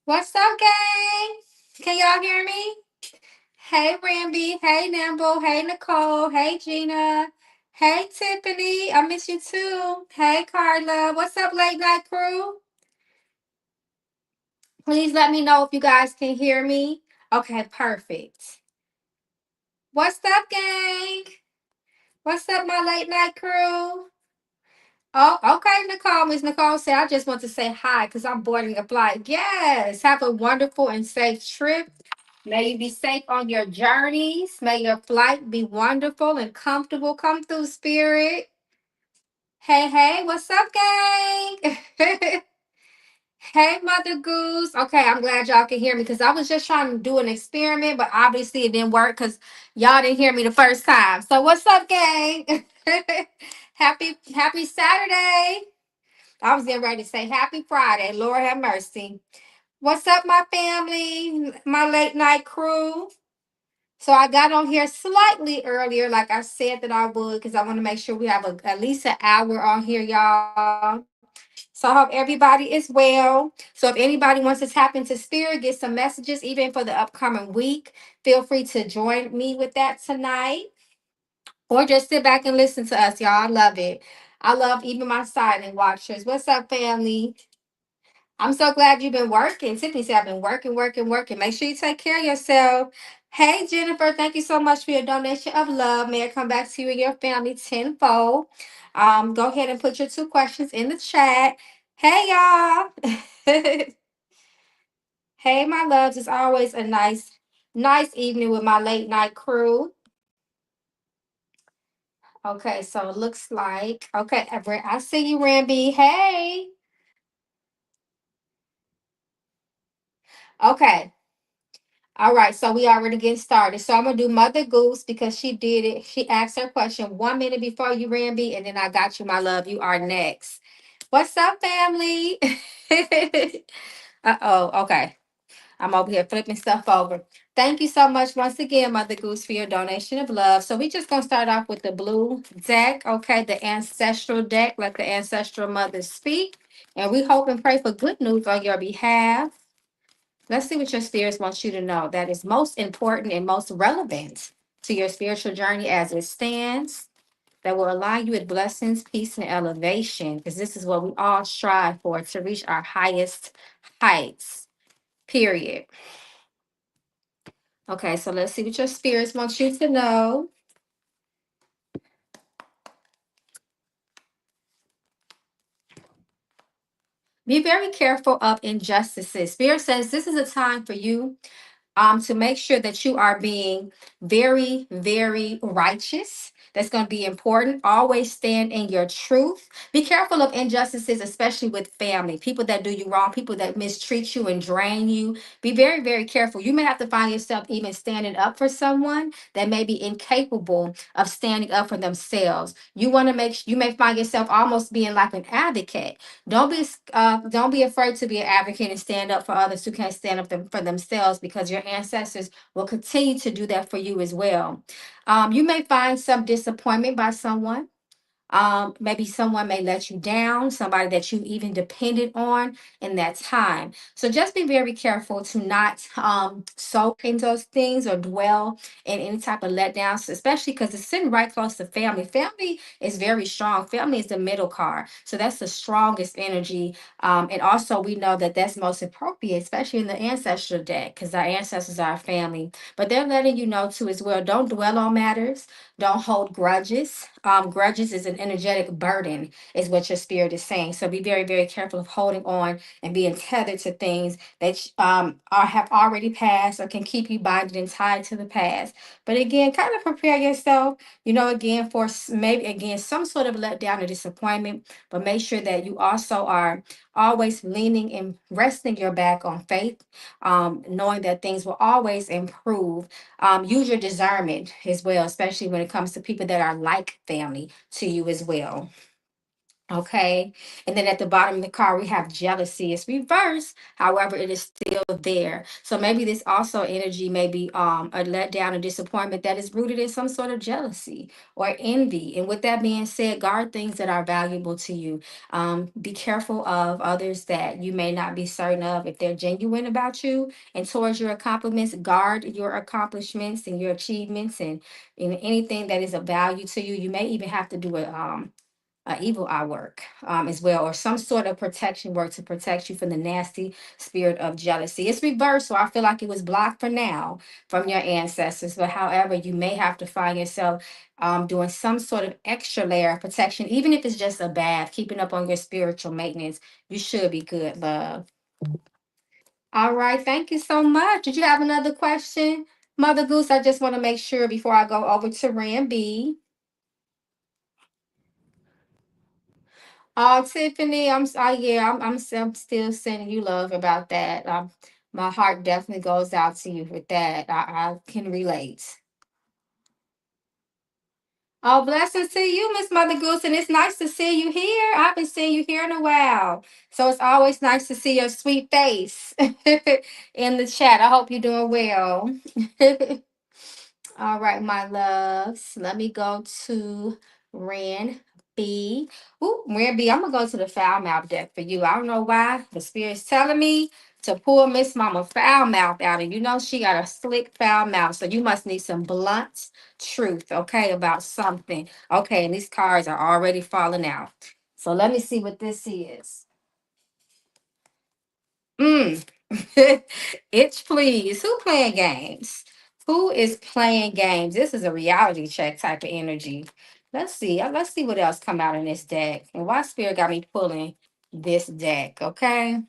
What's up, gang? Can y'all hear me? Hey, Ramby. Hey, Nimble. Hey, Nicole. Hey, Gina. Hey, Tiffany. I miss you too. Hey, Carla. What's up, late night crew? Please let me know if you guys can hear me. Okay, perfect. What's up, gang? What's up, my late night crew? Oh, okay, Nicole. Miss Nicole said, I just want to say hi because I'm boarding a flight. Yes. Have a wonderful and safe trip. May you be safe on your journeys. May your flight be wonderful and comfortable. Come through, spirit. Hey, hey, what's up, gang? Hey, Mother Goose. Okay, I'm glad y'all can hear me because I was just trying to do an experiment, but obviously it didn't work because y'all didn't hear me the first time. So, what's up, gang? Happy Saturday. I was getting ready to say happy Friday. Lord have mercy. What's up, my family? My late night crew. So I got on here slightly earlier, like I said that I would, because I want to make sure we have at least an hour on here, y'all. So I hope everybody is well. So if anybody wants to tap into spirit, get some messages, even for the upcoming week, feel free to join me with that tonight. Or just sit back and listen to us, y'all. I love it. I love even my silent watchers. What's up, family? I'm so glad you've been working. Tiffany said, I've been working, working, working. Make sure you take care of yourself. Hey, Jennifer, thank you so much for your donation of love. May it come back to you and your family tenfold. Go ahead and put your two questions in the chat. Hey, y'all. Hey, my loves. It's always a nice evening with my late night crew. Okay, so it looks like, okay, Everett, I see you, Ramby. Hey. Okay. All right, so we already getting started. So I'm gonna do Mother Goose because she did it. She asked her question 1 minute before you, Ramby, and then I got you, my love. You are next. What's up, family? Uh-oh, okay. I'm over here flipping stuff over. Thank you so much once again, Mother Goose, for your donation of love. So we just gonna start off with the blue deck, okay, the ancestral deck. Let the ancestral mothers speak. And we hope and pray for good news on your behalf. Let's see what your spirits want you to know that is most important and most relevant to your spiritual journey as it stands, that will align you with blessings, peace, and elevation, because this is what we all strive for to reach our highest heights. Period. Okay, so let's see what your spirits want you to know. Be very careful of injustices. Spirit says this is a time for you to make sure that you are being very, very righteous. That's going to be important. Always stand in your truth. Be careful of injustices, especially with family, people that do you wrong, people that mistreat you and drain you. Be very, very careful. You may have to find yourself even standing up for someone that may be incapable of standing up for themselves. You want to you may find yourself almost being like an advocate. Don't be afraid to be an advocate and stand up for others who can't stand up for themselves, because your ancestors will continue to do that for you as well. You may find some disappointment by someone. Maybe someone may let you down, somebody that you even depended on in that time. So just be very careful to not soak in those things or dwell in any type of letdowns, especially because it's sitting right close to family. Family is very strong. Family is the middle card. So that's the strongest energy. And also, we know that that's most appropriate, especially in the ancestral deck, because our ancestors are our family. But they're letting you know too as well, don't dwell on matters. Don't hold grudges. Grudges is an energetic burden, is what your spirit is saying. So be very, very careful of holding on and being tethered to things that are have already passed or can keep you binded and tied to the past. But again, kind of prepare yourself, again, for maybe again some sort of letdown or disappointment. But make sure that you also are always leaning and resting your back on faith, knowing that things will always improve. Use your discernment as well, especially when it comes to people that are like family to you as well. Okay. And then at the bottom of the card, we have jealousy. It's reversed. However, it is still there. So maybe this also energy may be a letdown, a disappointment that is rooted in some sort of jealousy or envy. And with that being said, guard things that are valuable to you. Be careful of others that you may not be certain of if they're genuine about you and towards your accomplishments. Guard your accomplishments and your achievements and anything that is of value to you. You may even have to do evil eye work as well, or some sort of protection work to protect you from the nasty spirit of jealousy. It's reversed, so I feel like it was blocked for now from your ancestors. But however, you may have to find yourself doing some sort of extra layer of protection, even if it's just a bath, keeping up on your spiritual maintenance. You should be good, love. All right, thank you so much. Did you have another question, Mother Goose? I just want to make sure before I go over to Ram B. Tiffany, yeah, I'm still sending you love about that. My heart definitely goes out to you with that. I can relate. Oh, blessings to you, Miss Mother Goose, and it's nice to see you here. I haven't seen you here in a while, so it's always nice to see your sweet face in the chat. I hope you're doing well. All right, my loves. Let me go to Ran B. Ooh, Ran B, I'm gonna go to the foul mouth deck for you. I don't know why. The spirit's telling me to pull Miss Mama foul mouth out. And you know she got a slick foul mouth. So you must need some blunt truth, okay, about something. Okay, and these cards are already falling out. So let me see what this is. Mm. Itch, please. Who playing games? Who is playing games? This is a reality check type of energy. Let's see. Let's see what else come out in this deck. And why Spirit got me pulling this deck, okay?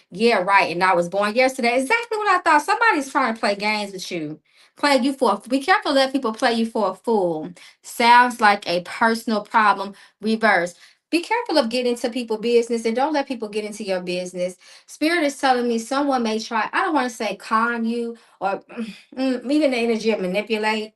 Yeah, right. And I was born yesterday. Exactly what I thought. Somebody's trying to play games with you. Play you for be careful, let people play you for a fool. Sounds like a personal problem. Reverse. Be careful of getting into people's business and don't let people get into your business. Spirit is telling me someone may try, I don't want to say con you or even the energy of manipulate.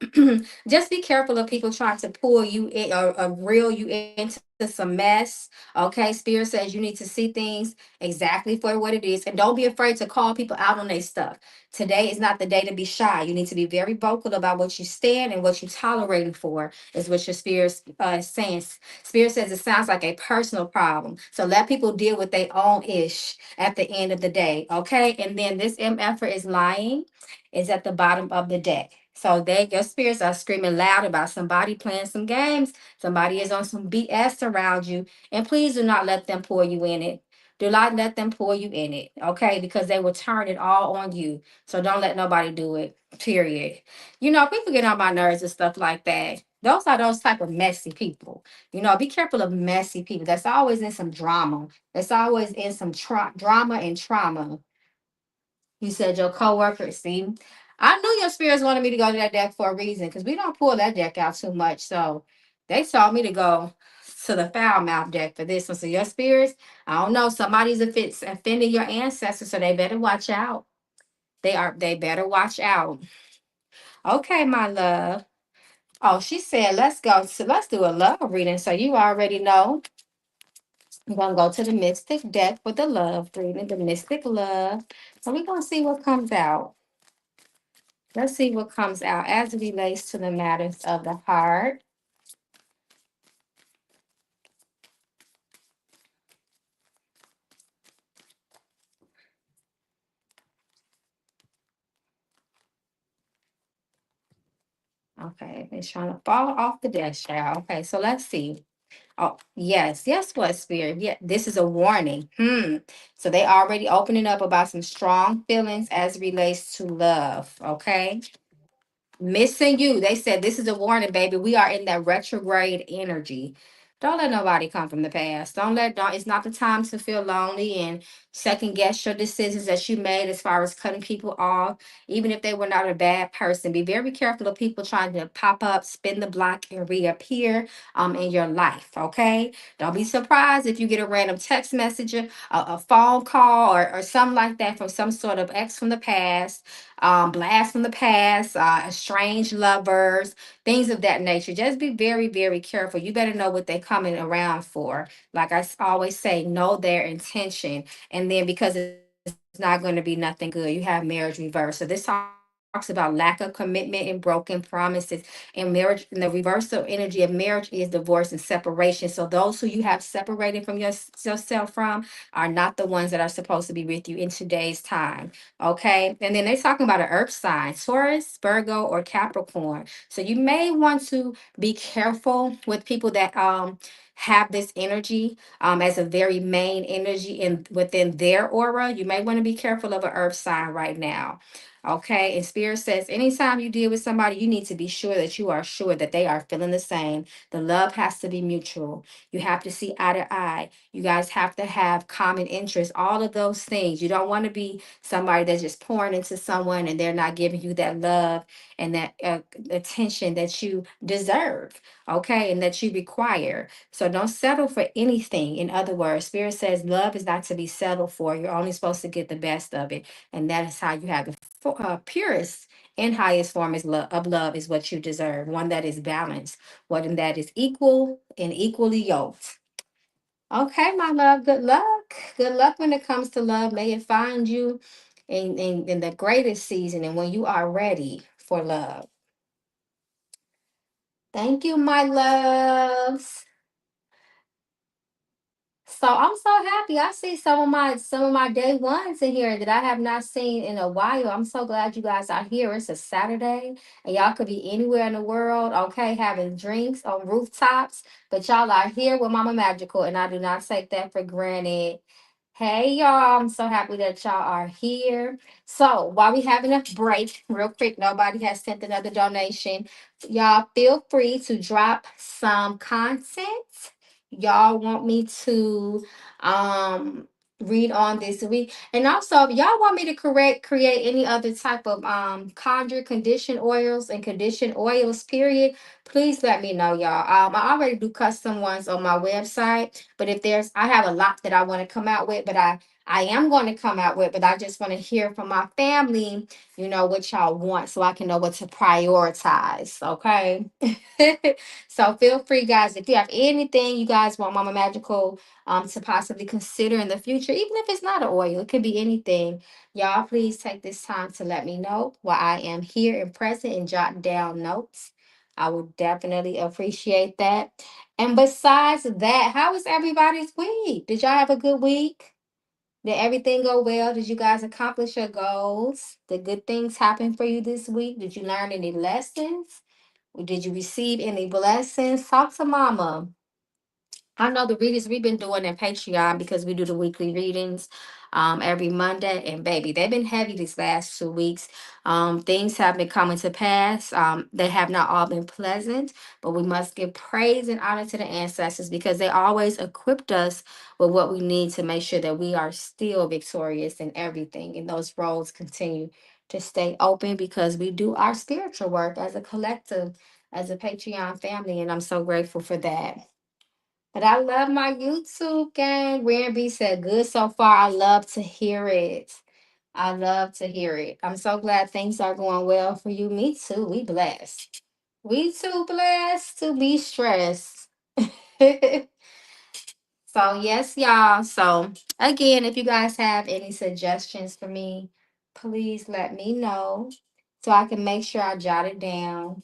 Just be careful of people trying to pull you in or reel you into some mess. Okay, Spirit says you need to see things exactly for what it is. And don't be afraid to call people out on their stuff. Today is not the day to be shy. You need to be very vocal about what you stand and what you're tolerating for, is what your spirit is saying. Spirit says it sounds like a personal problem. So let people deal with their own ish at the end of the day. Okay. And then this MF is lying is at the bottom of the deck. So they your spirits are screaming loud about somebody playing some games. Somebody is on some BS around you. And please do not let them pour you in it. Do not let them pull you in it, okay? Because they will turn it all on you. So don't let nobody do it, period. You know, people get on my nerves and stuff like that. Those are those type of messy people. You know, be careful of messy people. That's always in some drama. That's always in some drama and trauma. You said your coworker. See, I knew your spirits wanted me to go to that deck for a reason because we don't pull that deck out too much. So they told me to go to the foul mouth deck for this one. So your spirits, I don't know, somebody's offended your ancestors, so they better watch out. They better watch out. Okay, my love. Oh, she said, let's do a love reading. So you already know. I'm gonna go to the mystic deck for the love reading, the mystic love. So we're gonna see what comes out. Let's see what comes out as it relates to the matters of the heart. Okay, it's trying to fall off the desk, child. Okay, so let's see. Oh, yes, yes, what spirit? Yeah, this is a warning. So they already opening up about some strong feelings as it relates to love. Okay. Missing you. They said this is a warning, baby. We are in that retrograde energy. Don't let nobody come from the past. Don't it's not the time to feel lonely and second guess your decisions that you made as far as cutting people off, even if they were not a bad person. Be very careful of people trying to pop up, spin the block, and reappear in your life. Okay. Don't be surprised if you get a random text message, a phone call, or something like that from some sort of ex from the past, blast from the past, estranged lovers, things of that nature. Just be very, very careful. You better know what they coming around for. Like always say, know their intention. And then because it's not going to be nothing good, you have marriage reverse. So this talks about lack of commitment and broken promises. And marriage, and the reversal energy of marriage is divorce and separation. So those who you have separated from yourself from are not the ones that are supposed to be with you in today's time. Okay. And then they're talking about an earth sign, Taurus, Virgo, or Capricorn. So you may want to be careful with people that have this energy as a very main energy in within their aura. You may want to be careful of an earth sign right now. Okay, and Spirit says anytime you deal with somebody, you need to be sure that you are sure that they are feeling the same. The love has to be mutual. You have to see eye to eye. You guys have to have common interests, all of those things. You don't want to be somebody that's just pouring into someone and they're not giving you that love and that attention that you deserve, okay, and that you require. So don't settle for anything. In other words, Spirit says love is not to be settled for. You're only supposed to get the best of it. And that is how you have the purest and highest form of love is what you deserve. One that is balanced, one that is equal and equally yoked. Okay, my love, good luck. Good luck when it comes to love. May it find you in the greatest season and when you are ready for love. Thank you, my loves. So I'm so happy. I see some of my day ones in here that I have not seen in a while. I'm so glad you guys are here. It's a Saturday and y'all could be anywhere in the world, okay, having drinks on rooftops. But y'all are here with Mama Magical, and I do not take that for granted. Hey y'all, I'm so happy that y'all are here. So while we having a break, real quick, nobody has sent another donation. Y'all feel free to drop some content y'all want me to read on this week. And also if y'all want me to correct create any other type of conjure condition oils and condition oils period, please let me know, y'all. I already do custom ones on my website, but if there's I have a lot that I want to come out with, but I am going to come out with, but I just want to hear from my family, what y'all want so I can know what to prioritize. Okay. So feel free, guys, if you have anything you guys want Mama Magical to possibly consider in the future, even if it's not an oil, it could be anything. Y'all, please take this time to let me know while I am here and present and jot down notes. I would definitely appreciate that. And besides that, how was everybody's week? Did y'all have a good week? Did everything go well? Did you guys accomplish your goals? Did good things happen for you this week? Did you learn any lessons? Did you receive any blessings? Talk to mama. I know the readings we've been doing in Patreon because we do the weekly readings every Monday. And baby, they've been heavy these last 2 weeks. Things have been coming to pass. They have not all been pleasant, but we must give praise and honor to the ancestors because they always equipped us with what we need to make sure that we are still victorious in everything. And those roads continue to stay open because we do our spiritual work as a collective, as a Patreon family. And I'm so grateful for that. But I love my YouTube gang. Rand B said, good so far. I love to hear it. I love to hear it. I'm so glad things are going well for you. Me too. We blessed. We too blessed to be stressed. So, yes, y'all. So, again, if you guys have any suggestions for me, please let me know so I can make sure I jot it down.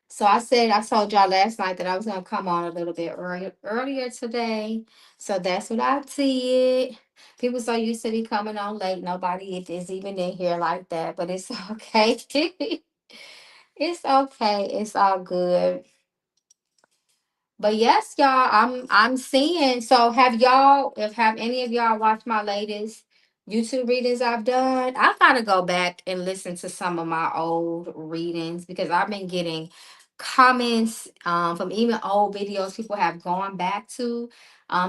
So I told y'all last night that I was gonna come on a little bit earlier today. So that's what I did. People so used to be coming on late. Nobody is even in here like that, but it's okay. It's okay. It's all good. But yes, y'all, I'm seeing. So have any of y'all watched my latest YouTube readings I've done? I gotta go back and listen to some of my old readings because I've been getting comments from even old videos people have gone back to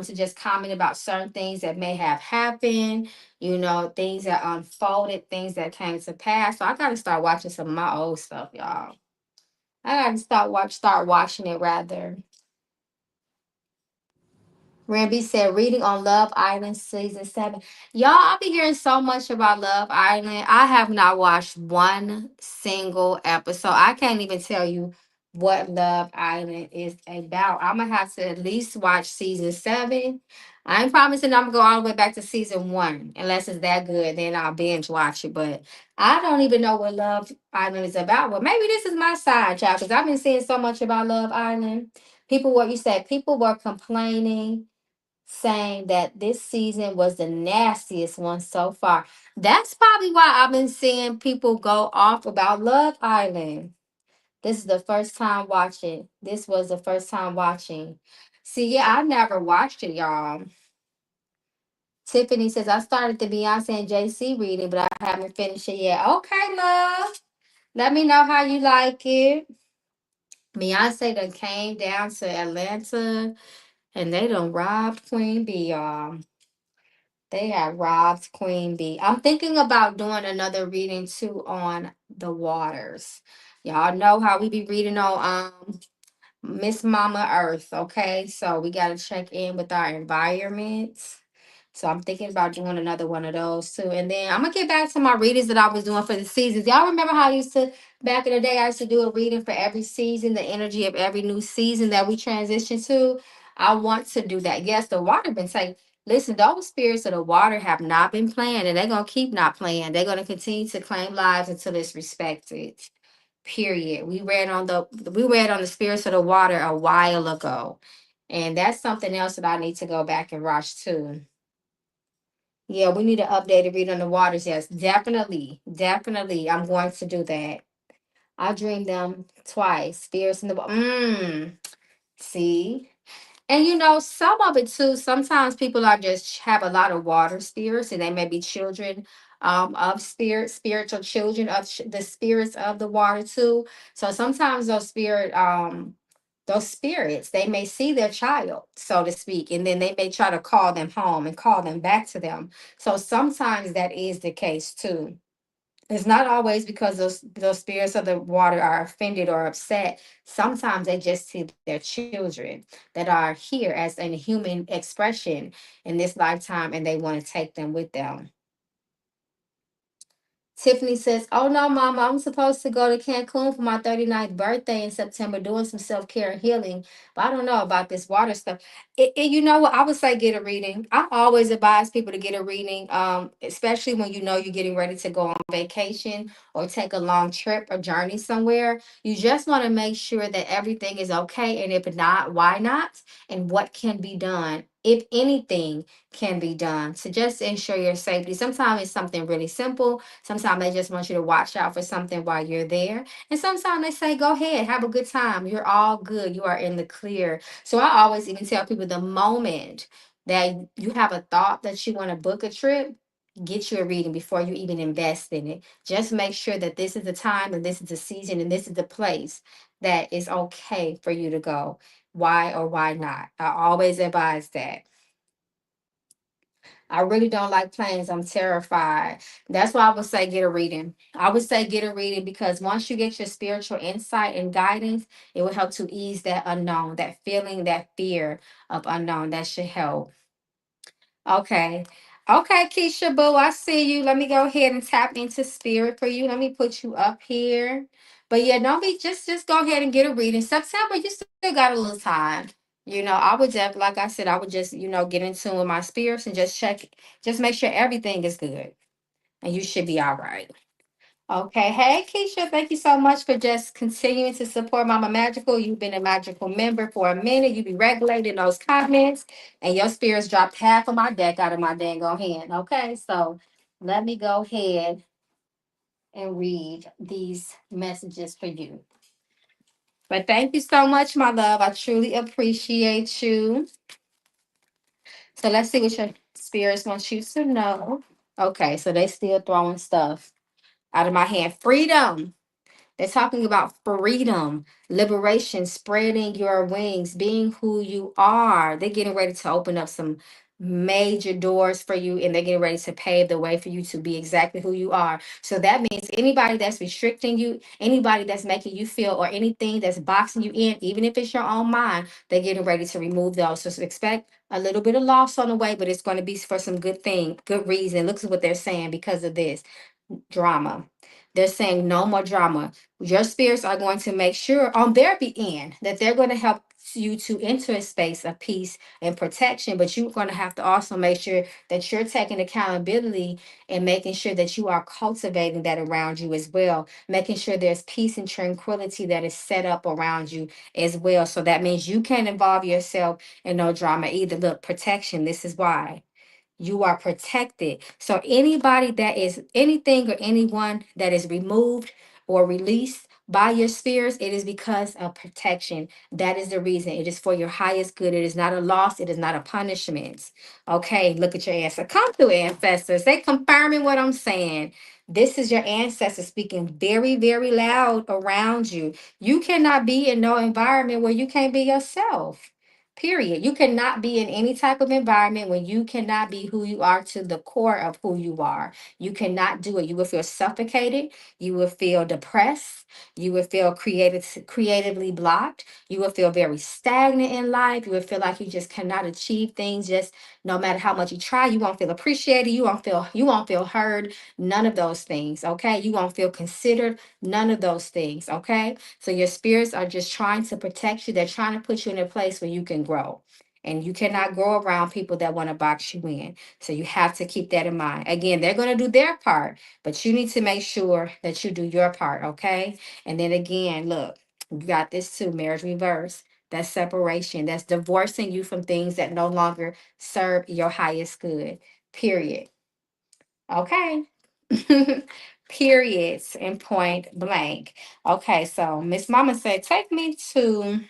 just comment about certain things that may have happened, things that unfolded, things that came to pass. So I gotta start watching some of my old stuff, y'all. I gotta start watching it rather. Ramby said, reading on Love Island season 7. Y'all, I've been hearing so much about Love Island. I have not watched one single episode. I can't even tell you what Love Island is about. I'm gonna have to at least watch season 7. I ain't promising I'm gonna go all the way back to season 1 unless it's that good. Then I'll binge watch it. But I don't even know what Love Island is about. Well, maybe this is my side, child, because I've been seeing so much about Love Island. People, what you said, people were complaining, saying that this season was the nastiest one so far. That's probably why I've been seeing people go off about Love Island. This is the first time watching. This was the first time watching. See, yeah, I never watched it, y'all. Tiffany says I started the Beyonce and JC reading, but I haven't finished it yet. Okay, love. Let me know how you like it. Beyonce done came down to Atlanta and they done robbed Queen Bee, y'all. They have robbed Queen Bee. I'm thinking about doing another reading too on the waters. Y'all know how we be reading on Miss Mama Earth, okay? So we got to check in with our environments. So I'm thinking about doing another one of those too. And then I'm gonna get back to my readings that I was doing for the seasons. Y'all remember how I used to back in the day, I used to do a reading for every season, the energy of every new season that we transition to. I want to do that. Yes, the water been saying, listen, those spirits of the water have not been playing and they're gonna keep not playing. They're gonna continue to claim lives until it's respected. Period. We read on the spirits of the water a while ago. And that's something else that I need to go back and watch too. Yeah, we need an updated read on the waters. Yes, definitely. Definitely. I'm going to do that. I dreamed them twice. Spirits in the see? And some of it too, sometimes people are just have a lot of water spirits and they may be children of spiritual children of the spirits of the water too. So sometimes those spirits, they may see their child, so to speak, and then they may try to call them home and call them back to them. So sometimes that is the case too. It's not always because those spirits of the water are offended or upset. Sometimes they just see their children that are here as a human expression in this lifetime and they want to take them with them. Tiffany says, "Oh no, Mama, I'm supposed to go to Cancun for my 39th birthday in September, doing some self care and healing. But I don't know about this water stuff. You know what? I would say get a reading. I always advise people to get a reading, especially when you know you're getting ready to go on vacation or take a long trip or journey somewhere. You just want to make sure that everything is okay. And if not, why not? And what can be done, if anything can be done to just ensure your safety. Sometimes it's something really simple. Sometimes they just want you to watch out for something while you're there. And sometimes they say, go ahead, have a good time. You're all good. You are in the clear. So I always even tell people the moment that you have a thought that you want to book a trip, get you a reading before you even invest in it. Just make sure that this is the time and this is the season and this is the place that is okay for you to go. Why or why not? I always advise that. I really don't like planes. I'm terrified. That's why I would say get a reading. I would say get a reading because once you get your spiritual insight and guidance, it will help to ease that unknown, that feeling, that fear of unknown. That should help. Okay. Okay, Keisha Boo, I see you. Let me go ahead and tap into spirit for you. Let me put you up here. But yeah, don't be just go ahead and get a reading. September, you still got a little time. I would just like I said, I would just, get in tune with my spirits and just check, just make sure everything is good. And you should be all right. Okay. Hey, Keisha, thank you so much for just continuing to support Mama Magical. You've been a magical member for a minute. You be regulating those comments, and your spirits dropped half of my deck out of my dang on hand. Okay. So let me go ahead and read these messages for you. But thank you so much, my love. I truly appreciate you. So let's see what your spirits want you to know. Okay. So they still throwing stuff out of my hand. Freedom. They're talking about freedom, liberation, spreading your wings, being who you are. They're getting ready to open up some major doors for you and they're getting ready to pave the way for you to be exactly who you are. So that means anybody that's restricting you, anybody that's making you feel, or anything that's boxing you in, even if it's your own mind, they're getting ready to remove those. So expect a little bit of loss on the way, but it's going to be for some good thing, good reason. Look at what they're saying because of this drama. They're saying no more drama. Your spirits are going to make sure on their end that they're going to help you to enter a space of peace and protection, but you're going to have to also make sure that you're taking accountability and making sure that you are cultivating that around you as well, making sure there's peace and tranquility that is set up around you as well. So that means you can't involve yourself in no drama either. Look, protection, this is why you are protected. So anybody that is anything or anyone that is removed or released by your spirits, it is because of protection. That is the reason. It is for your highest good. It is not a loss. It is not a punishment. Okay, look at your answer. Come through, ancestors. They confirming what I'm saying. This is your ancestors speaking very, very loud around you. You cannot be in no environment where you can't be yourself. Period. You cannot be in any type of environment when you cannot be who you are to the core of who you are. You cannot do it. You will feel suffocated. You will feel depressed. You will feel creatively blocked. You will feel very stagnant in life. You will feel like you just cannot achieve things just no matter how much you try. You won't feel appreciated. You won't feel heard. None of those things. Okay. You won't feel considered. None of those things. Okay. So your spirits are just trying to protect you. They're trying to put you in a place where you can grow. And you cannot grow around people that want to box you in. So you have to keep that in mind. Again, they're going to do their part, but you need to make sure that you do your part, okay? And then again, look, you got this too, marriage reverse. That's separation. That's divorcing you from things that no longer serve your highest good. Period. Okay. Periods and point blank. Okay, so Miss Mama said, take me to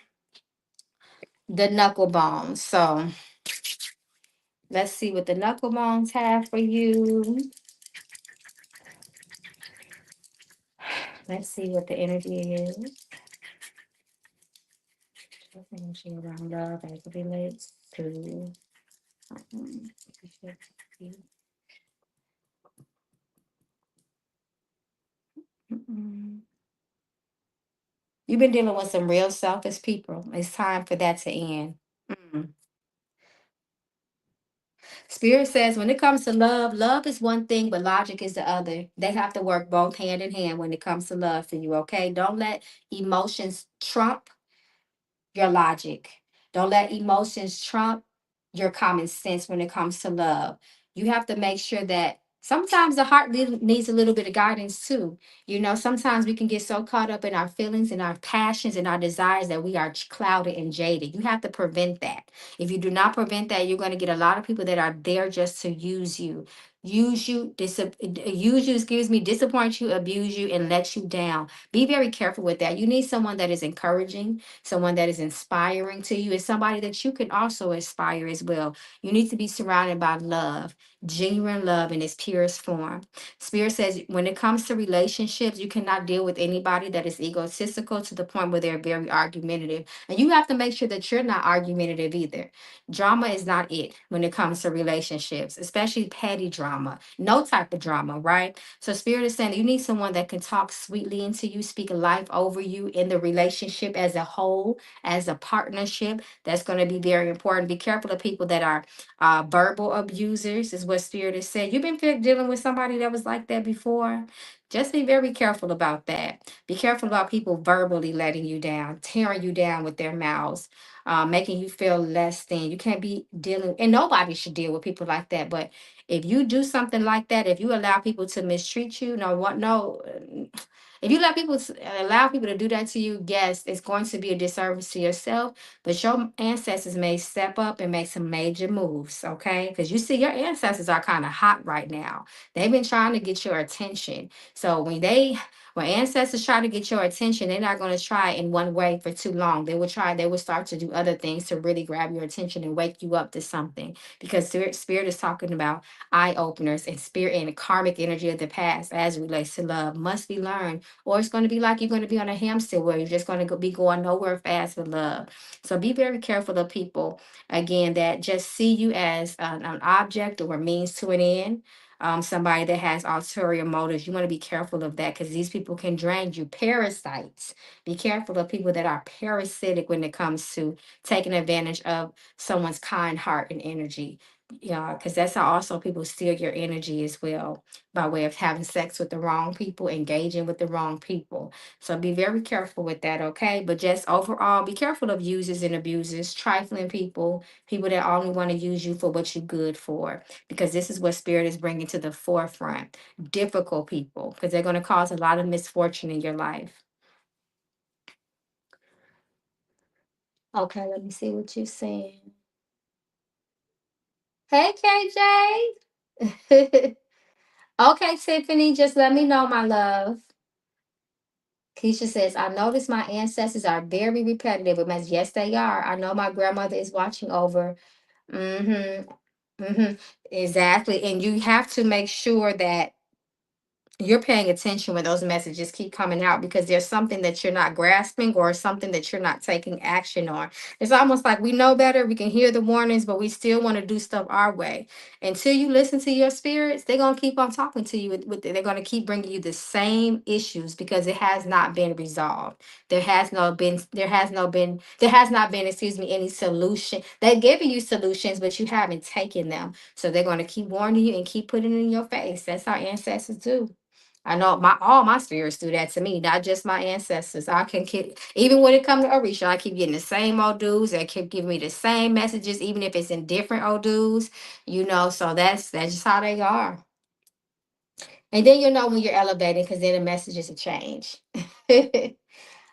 the knuckle bones. So let's see what the knuckle bones have for you. Let's see what the energy is. Energy around love as it relates to. um, mm, You've been dealing with some real selfish people. It's time for that to end. Mm. Spirit says when it comes to love, love is one thing, but logic is the other. They have to work both hand in hand when it comes to love for you, okay? Don't let emotions trump your logic. Don't let emotions trump your common sense when it comes to love. You have to make sure that sometimes the heart needs a little bit of guidance too. You know, sometimes we can get so caught up in our feelings and our passions and our desires that we are clouded and jaded. You have to prevent that. If you do not prevent that, you're going to get a lot of people that are there just to use you, disappoint you, abuse you, and let you down. Be very careful with that. You need someone that is encouraging, someone that is inspiring to you, is somebody that you can also inspire as well. You need to be surrounded by love, genuine love in its purest form. Spirit says when it comes to relationships, you cannot deal with anybody that is egotistical to the point where they're very argumentative. And you have to make sure that you're not argumentative either. Drama is not it when it comes to relationships, especially petty drama. No type of drama, right? So Spirit is saying you need someone that can talk sweetly into you, speak life over you in the relationship as a whole, as a partnership. That's going to be very important. Be careful of people that are verbal abusers, is what Spirit is saying. You've been dealing with somebody that was like that before. Just be very careful about that. Be careful about people verbally letting you down, tearing you down with their mouths, making you feel less than. You can't be dealing, and nobody should deal with people like that. But if you do something like that, if you allow people to mistreat you, no, what, no. If you allow people to do that to you, yes, it's going to be a disservice to yourself. But your ancestors may step up and make some major moves, okay? Because you see, your ancestors are kind of hot right now. They've been trying to get your attention. So when ancestors try to get your attention, they're not going to try in one way for too long. They will start to do other things to really grab your attention and wake you up to something. Because spirit is talking about eye openers, and spirit and karmic energy of the past as it relates to love must be learned, or it's going to be like you're going to be on a hamster where you're just going to be going nowhere fast with love. So be very careful of people, again, that just see you as an object or a means to an end. Somebody that has ulterior motives, you want to be careful of that because these people can drain you. Parasites. Be careful of people that are parasitic when it comes to taking advantage of someone's kind heart and energy. Yeah, because that's how also people steal your energy as well, by way of having sex with the wrong people, engaging with the wrong people. So be very careful with that, okay? But just overall, be careful of users and abusers, trifling people, people that only want to use you for what you're good for, because this is what spirit is bringing to the forefront. Difficult people, because they're going to cause a lot of misfortune in your life. Okay, let me see what you're saying. Hey, KJ. Okay, Tiffany, just let me know, my love. Keisha says, I notice my ancestors are very repetitive. It means, yes, they are. I know my grandmother is watching over. Mm-hmm. Mm-hmm. Exactly. And you have to make sure that you're paying attention when those messages keep coming out, because there's something that you're not grasping or something that you're not taking action on. It's almost like we know better, we can hear the warnings, but we still want to do stuff our way. Until you listen to your spirits, they're going to keep on talking to you they're going to keep bringing you the same issues, because it has not been resolved. There has not been, excuse me, any solution. They're giving you solutions, but you haven't taken them. So they're going to keep warning you and keep putting it in your face. That's how ancestors do. I know my all my spirits do that to me, not just my ancestors. I can keep, even when it comes to Orisha, I keep getting the same old dudes. They keep giving me the same messages, even if it's in different old dudes, so that's just how they are. And then you know when you're elevating, because then the messages will change.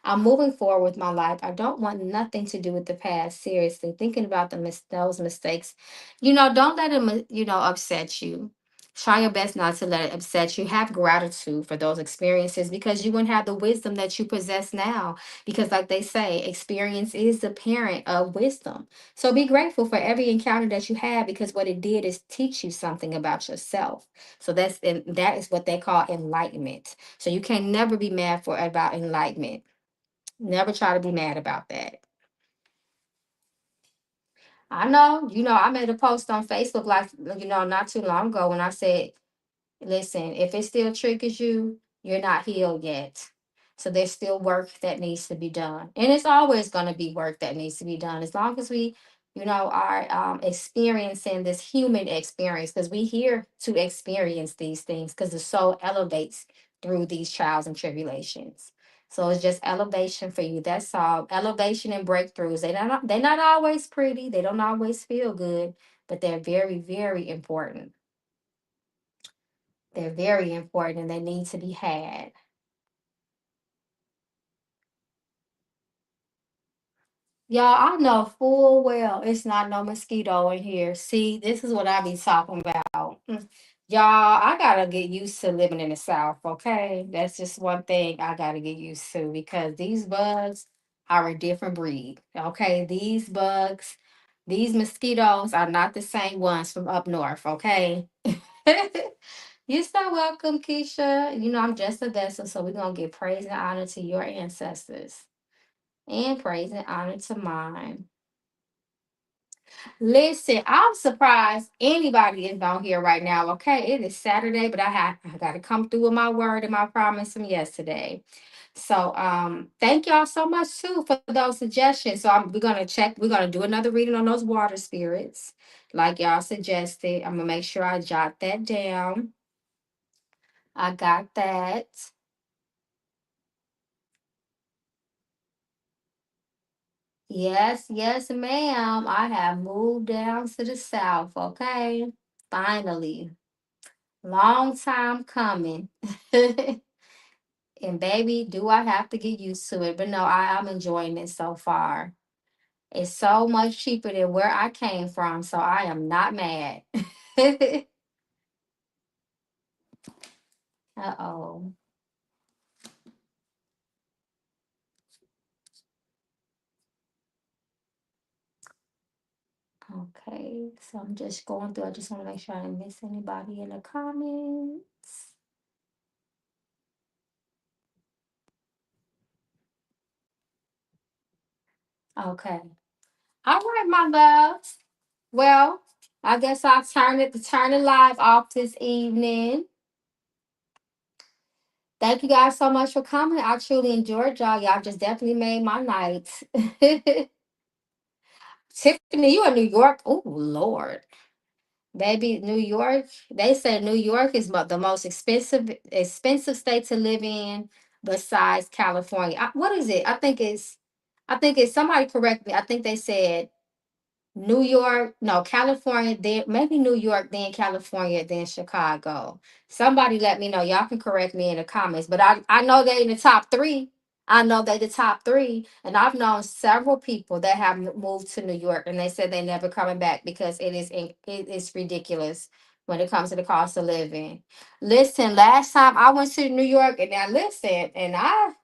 I'm moving forward with my life. I don't want nothing to do with the past. Seriously, thinking about those mistakes, don't let them, upset you. Try your best not to let it upset you. Have gratitude for those experiences, because you wouldn't have the wisdom that you possess now. Because, like they say, experience is the parent of wisdom. So be grateful for every encounter that you had, because what it did is teach you something about yourself. So that is what they call enlightenment. So you can never be mad for about enlightenment. Never try to be mad about that. I know, I made a post on Facebook, like, not too long ago, when I said, listen, if it still triggers you, you're not healed yet. So there's still work that needs to be done. And it's always going to be work that needs to be done. As long as we, are experiencing this human experience, because we here to experience these things, because the soul elevates through these trials and tribulations. So it's just elevation for you. That's all. Elevation and breakthroughs. They're not always pretty. They don't always feel good, but they're very, very important. They're very important, and they need to be had. Y'all, I know full well it's not no mosquito in here. See, this is what I be talking about. Y'all, I gotta get used to living in the South, okay? That's just one thing I gotta get used to, because these bugs are a different breed, okay? These bugs, these mosquitoes are not the same ones from up north, okay? You're so welcome, Keisha. I'm just a vessel, so we're gonna give praise and honor to your ancestors, and praise and honor to mine. Listen, I'm surprised anybody is on here right now. Okay, it is Saturday, but I got to come through with my word and my promise from yesterday. So thank y'all so much too for those suggestions. So we're gonna check. We're gonna do another reading on those water spirits, like y'all suggested. I'm gonna make sure I jot that down. I got that. Yes, yes, ma'am. I have moved down to the south. Okay, finally. Long time coming. And baby, do I have to get used to it? But no, I'm enjoying it so far. It's so much cheaper than where I came from, so I am not mad. Uh-oh. Okay, so I'm just going through. I just want to make sure I didn't miss anybody in the comments. Okay. All right, my loves. Well, I guess I'll turn it live off this evening. Thank you guys so much for coming. I truly enjoyed y'all. Y'all just definitely made my night. Tiffany, you in New York? Oh, Lord. Baby, New York, they say New York is the most expensive state to live in besides California. What is it? I think it's somebody correct me. I think they said New York, no, California, then maybe New York, then California, then Chicago. Somebody let me know. Y'all can correct me in the comments, but I know they in the top three. I know they the top three, and I've known several people that have moved to New York, and they said they never coming back because it is ridiculous when it comes to the cost of living. Listen, last time I went to New York, and now listen, and I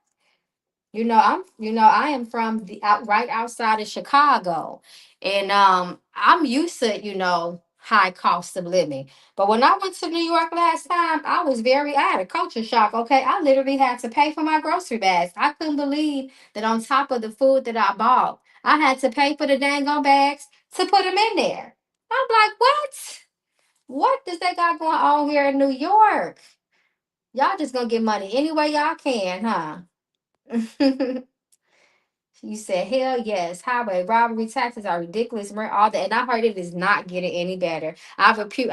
am from the right outside of Chicago, and I'm used to high cost of living. But when I went to New York last time, I had a culture shock. Okay, I literally had to pay for my grocery bags. I couldn't believe that on top of the food that I bought, I had to pay for the dang on bags to put them in there. I'm like, what? What does they got going on here in New York? Y'all just gonna get money any way y'all can, huh? You said, hell yes, highway robbery taxes are ridiculous, all that. And I heard it is not getting any better. I have a few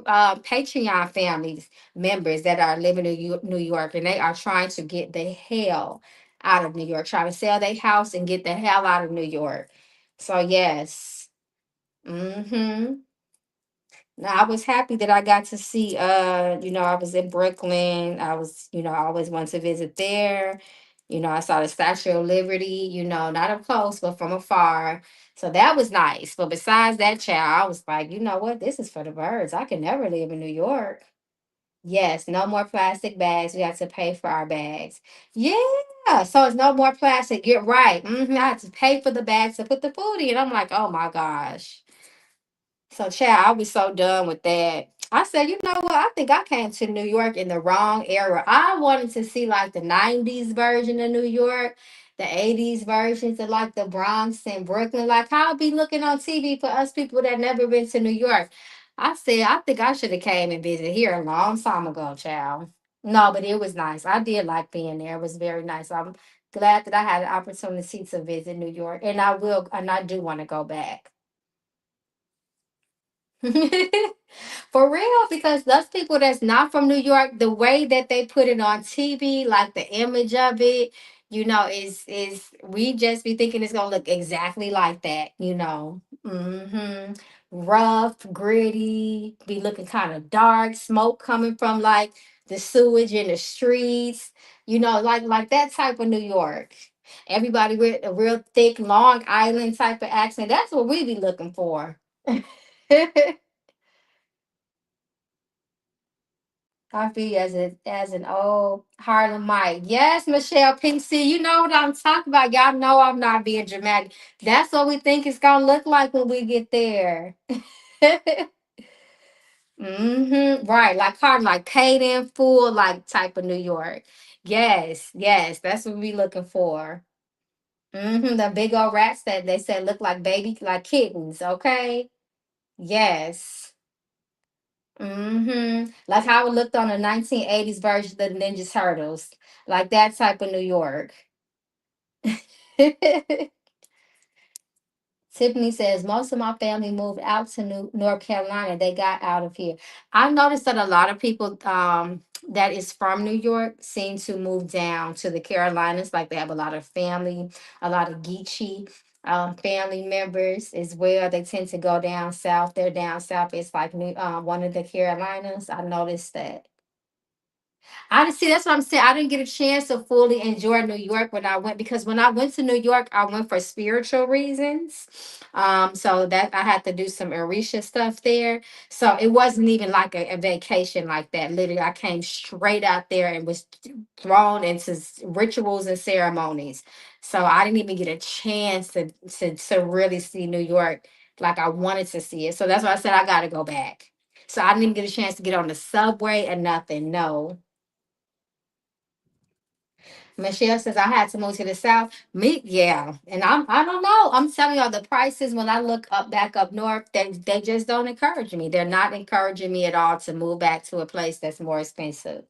Patreon families members that are living in New York, and they are trying to get the hell out of New York, trying to sell their house and get the hell out of New York. So yes. Mm-hmm. Now, I was happy that I got to see, I was in Brooklyn. I always wanted to visit there. I saw the Statue of Liberty, not up close, but from afar. So that was nice. But besides that, child, I was like, you know what? This is for the birds. I can never live in New York. Yes, no more plastic bags. We have to pay for our bags. Yeah. So it's no more plastic. You're right. I had to pay for the bags to put the food in. I'm like, oh my gosh. So, child, I was so done with that. I said, you know what? I think I came to New York in the wrong era. I wanted to see like the 90s version of New York, the 80s versions of like the Bronx and Brooklyn, like how I'll be looking on TV for us people that never been to New York. I said, I think I should have came and visited here a long time ago, child. No, but it was nice. I did like being there. It was very nice. I'm glad that I had an opportunity to visit New York, and I do want to go back. For real, because those people that's not from New York, the way that they put it on TV, like the image of it, is we just be thinking it's gonna look exactly like that. Rough, gritty, be looking kind of dark, smoke coming from like the sewage in the streets, like that type of New York. Everybody with a real thick Long Island type of accent. That's what we be looking for. I feel you as an old Harlemite. Yes, Michelle PC. You know what I'm talking about. Y'all know I'm not being dramatic. That's what we think it's gonna look like when we get there. Right, like hard, like paid in full, like type of New York. Yes, yes, that's what we looking for. The big old rats that they said look like baby, like kittens. Okay. Yes. Like how it looked on the 1980s version of the Ninja Turtles, like that type of New York. Tiffany says most of my family moved out to North Carolina. They got out of here. I noticed that a lot of people that is from New York seem to move down to the Carolinas. Like they have a lot of family, a lot of Geechee family members as well. They tend to go down south. They're down south. It's like one of the Carolinas. I noticed that. I didn't see. That's what I'm saying. I didn't get a chance to fully enjoy New York when I went, because when I went to New York, I went for spiritual reasons. So that I had to do some Orisha stuff there. So it wasn't even like a vacation like that. Literally, I came straight out there and was thrown into rituals and ceremonies. So I didn't even get a chance to really see New York like I wanted to see it. So that's why I said I got to go back. So I didn't even get a chance to get on the subway and nothing. No. Michelle says I had to move to the south. Me, yeah, and I don't know. I'm telling y'all the prices when I look up back up north, they just don't encourage me. They're not encouraging me at all to move back to a place that's more expensive.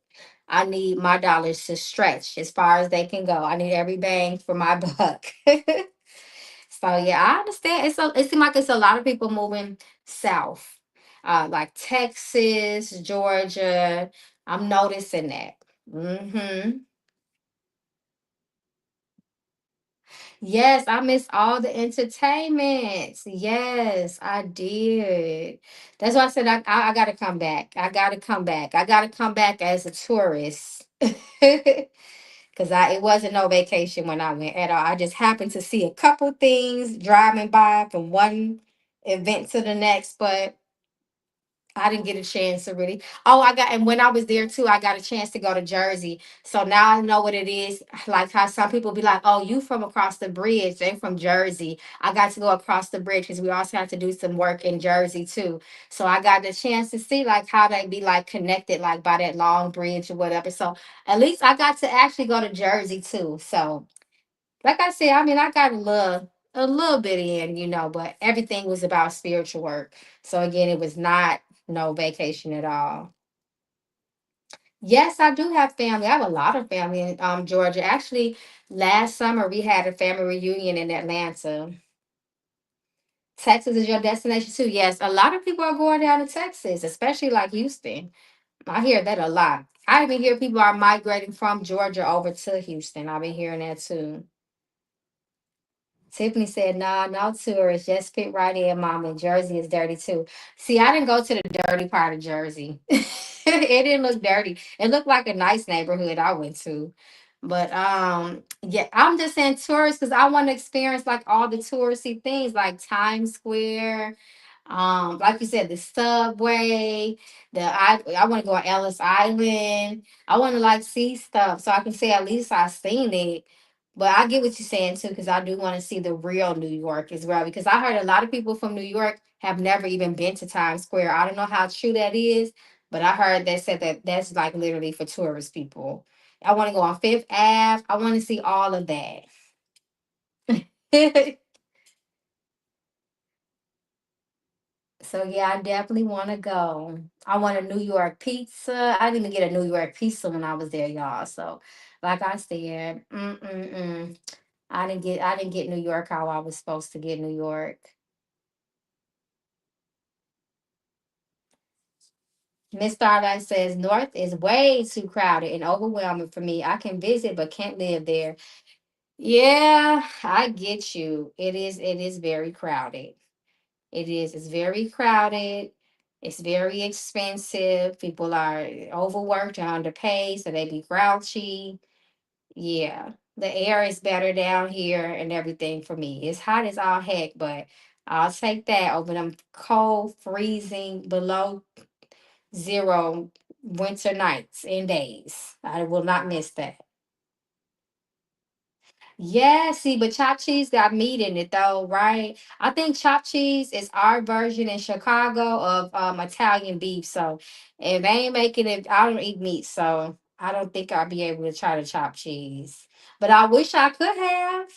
I need my dollars to stretch as far as they can go. I need every bang for my buck. So yeah, I understand. It seems like it's a lot of people moving south. like Texas, Georgia. I'm noticing that. Hmm. Yes, I miss all the entertainments. Yes, I did. That's why I said I got to come back. I got to come back. I got to come back as a tourist. Because it wasn't no vacation when I went at all. I just happened to see a couple things driving by from one event to the next, but I didn't get a chance to really. Oh, and when I was there too, I got a chance to go to Jersey. So now I know what it is. Like how some people be like, "Oh, you from across the bridge? They from Jersey." I got to go across the bridge because we also have to do some work in Jersey too. So I got the chance to see like how they be like connected, like by that long bridge or whatever. So at least I got to actually go to Jersey too. So like I said, I mean, I got a little bit in, but everything was about spiritual work. So again, it was not no vacation at all. Yes, I do have family. I have a lot of family in Georgia. Actually, last summer we had a family reunion in Atlanta. Texas is your destination too. Yes, a lot of people are going down to Texas, especially like Houston. I hear that a lot. I even hear people are migrating from Georgia over to Houston. I've been hearing that too. Tiffany said, nah, no tourists. Just fit right in, mama. Jersey is dirty too. See, I didn't go to the dirty part of Jersey. It didn't look dirty. It looked like a nice neighborhood I went to. But yeah, I'm just saying tourists because I want to experience like all the touristy things like Times Square. Like you said, the subway, I want to go on Ellis Island. I want to like see stuff so I can say at least I seen it. But I get what you're saying too, because I do want to see the real New York as well. Because I heard a lot of people from New York have never even been to Times Square. I don't know how true that is, but I heard they said that that's like literally for tourist people. I want to go on Fifth Ave. I want to see all of that. So yeah, I definitely want to go. I want a New York pizza. I didn't even get a New York pizza when I was there, y'all. So, like I said, I didn't get New York how I was supposed to get New York. Miss Stardust says North is way too crowded and overwhelming for me. I can visit but can't live there. Yeah, I get you. It is very crowded. It is. It's very crowded. It's very expensive. People are overworked and underpaid, so they be grouchy. Yeah. The air is better down here and everything for me. It's hot as all heck, but I'll take that over them cold, freezing, below zero winter nights and days. I will not miss that. Yeah, see, but chopped cheese got meat in it though, right? I think chopped cheese is our version in Chicago of Italian beef. So if they ain't making it, I don't eat meat, so I don't think I'll be able to try the chopped cheese. But I wish I could have.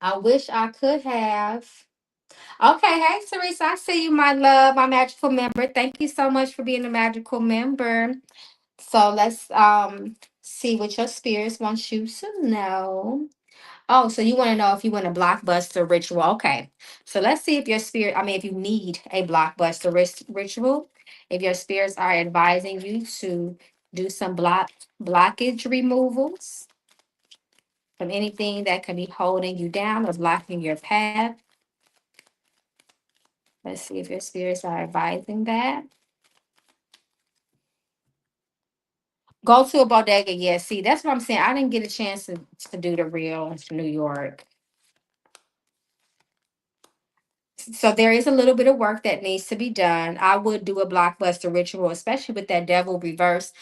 I wish I could have. Okay, hey Teresa, I see you, my love, my magical member. Thank you so much for being a magical member. So let's see what your spirits want you to know. Oh, so you want to know if you want a blockbuster ritual. Okay. So let's see if your spirit, I mean, if you need a blockbuster ritual, if your spirits are advising you to do some blockage removals from anything that could be holding you down or blocking your path. Let's see if your spirits are advising that. Go to a bodega. Yeah, see, that's what I'm saying. I didn't get a chance to do the real New York. So there is a little bit of work that needs to be done. I would do a blockbuster ritual, especially with that devil reverse.